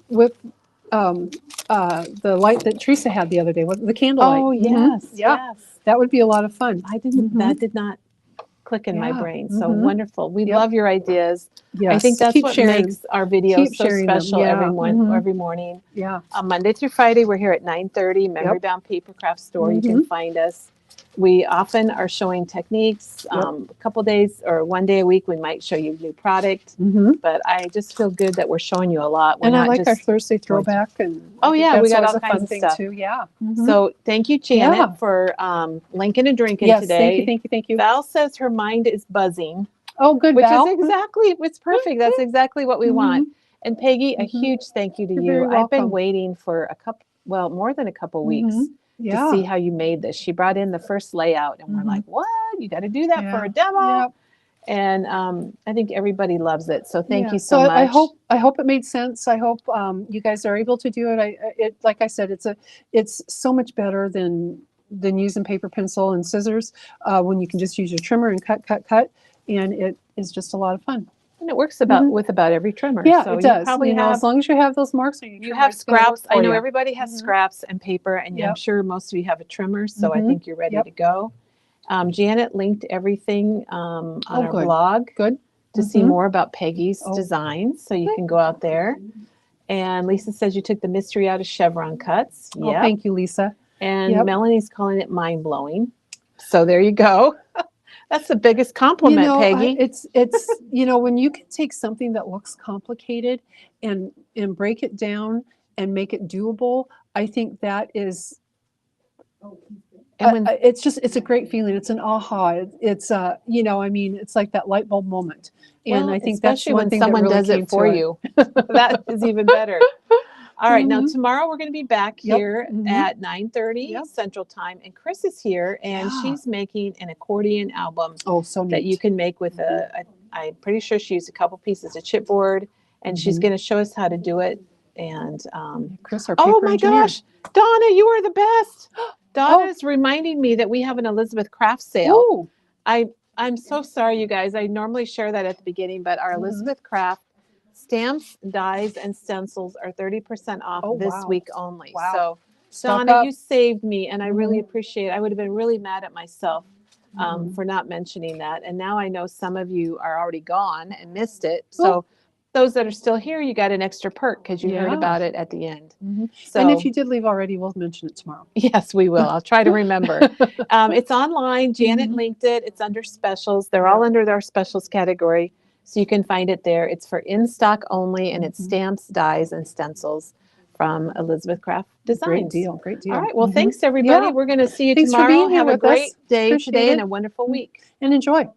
the light that Teresa had the other day, the candlelight. Oh, yes, yes. That would be a lot of fun. I didn't. That did not click in my Yeah. brain. So wonderful. We Yep. love your ideas. Yes. I think that's Keep what sharing. makes our videos Keep so sharing them. special Yeah. every morning. Yeah. Monday through Friday, we're here at 9:30, Memory Bound Paper Craft Store. You can find us. We often are showing techniques. A couple days or one day a week, we might show you new product. But I just feel good that we're showing you a lot. We're And I not like just our Thursday throwback. And Oh, yeah, we that's got always all a kinds fun of thing stuff. too. Yeah. So thank you, Janet, Yeah. for linking and drinking Yes. today. Thank you. Val says her mind is buzzing. Oh, good, Which Val. is exactly, it's perfect. That's exactly what we want. And Peggy, a huge thank you to You're you. very I've been welcome. waiting for more than a couple weeks Yeah. to see how you made this. She brought in the first layout and we're like, what? You got to do that for a demo? Yep. And I think everybody loves it. So thank you So so much. I hope it made sense. I hope you guys are able to do it. Like I said, it's so much better than using paper, pencil, and scissors when you can just use your trimmer and cut, and it is just a lot of fun. And it works with about every trimmer. Yeah, so it does. You probably You know, have, as long as you have those marks on your you trimmer, have it's gonna work scraps. I for know you. everybody has scraps and paper, and I'm Yep. sure most of you have a trimmer. So I think you're ready to go. Janet linked everything on our blog to see more about Peggy's designs. So you can go out there. And Lisa says you took the mystery out of Chevron cuts. Oh, thank you, Lisa. And Melanie's calling it mind-blowing. So there you go. That's the biggest compliment, Peggy. It's when you can take something that looks complicated and break it down and make it doable, I think that is it's a great feeling. It's an aha. It's it's like that light bulb moment. And I think that's especially one when thing someone that really does it for you. That is even better. All right, now tomorrow we're going to be back here at 9:30 Central Time, and Chris is here, and she's making an accordion album that you can make with I'm pretty sure she used a couple pieces of chipboard, and she's going to show us how to do it. And Chris, our paper engineer. Gosh, Donna, you are the best. Donna is reminding me that we have an Elizabeth Craft sale. Ooh. I'm so sorry, you guys. I normally share that at the beginning, but our Elizabeth Craft stamps, dies, and stencils are 30% off this week only. Wow. So, Donna, you saved me, and I really appreciate it. I would have been really mad at myself for not mentioning that. And now I know some of you are already gone and missed it. So those that are still here, you got an extra perk because you heard about it at the end. So, and if you did leave already, we'll mention it tomorrow. Yes, we will. I'll try to remember. It's online. Janet linked it. It's under specials. They're all under their specials category. So you can find it there. It's for in stock only, and it's stamps, dies, and stencils from Elizabeth Craft Designs. Great deal. All right. Well, thanks, everybody. Yeah. We're going to see you Thanks for tomorrow. being here Have a with great us. day Appreciate today it. and a wonderful week. And enjoy.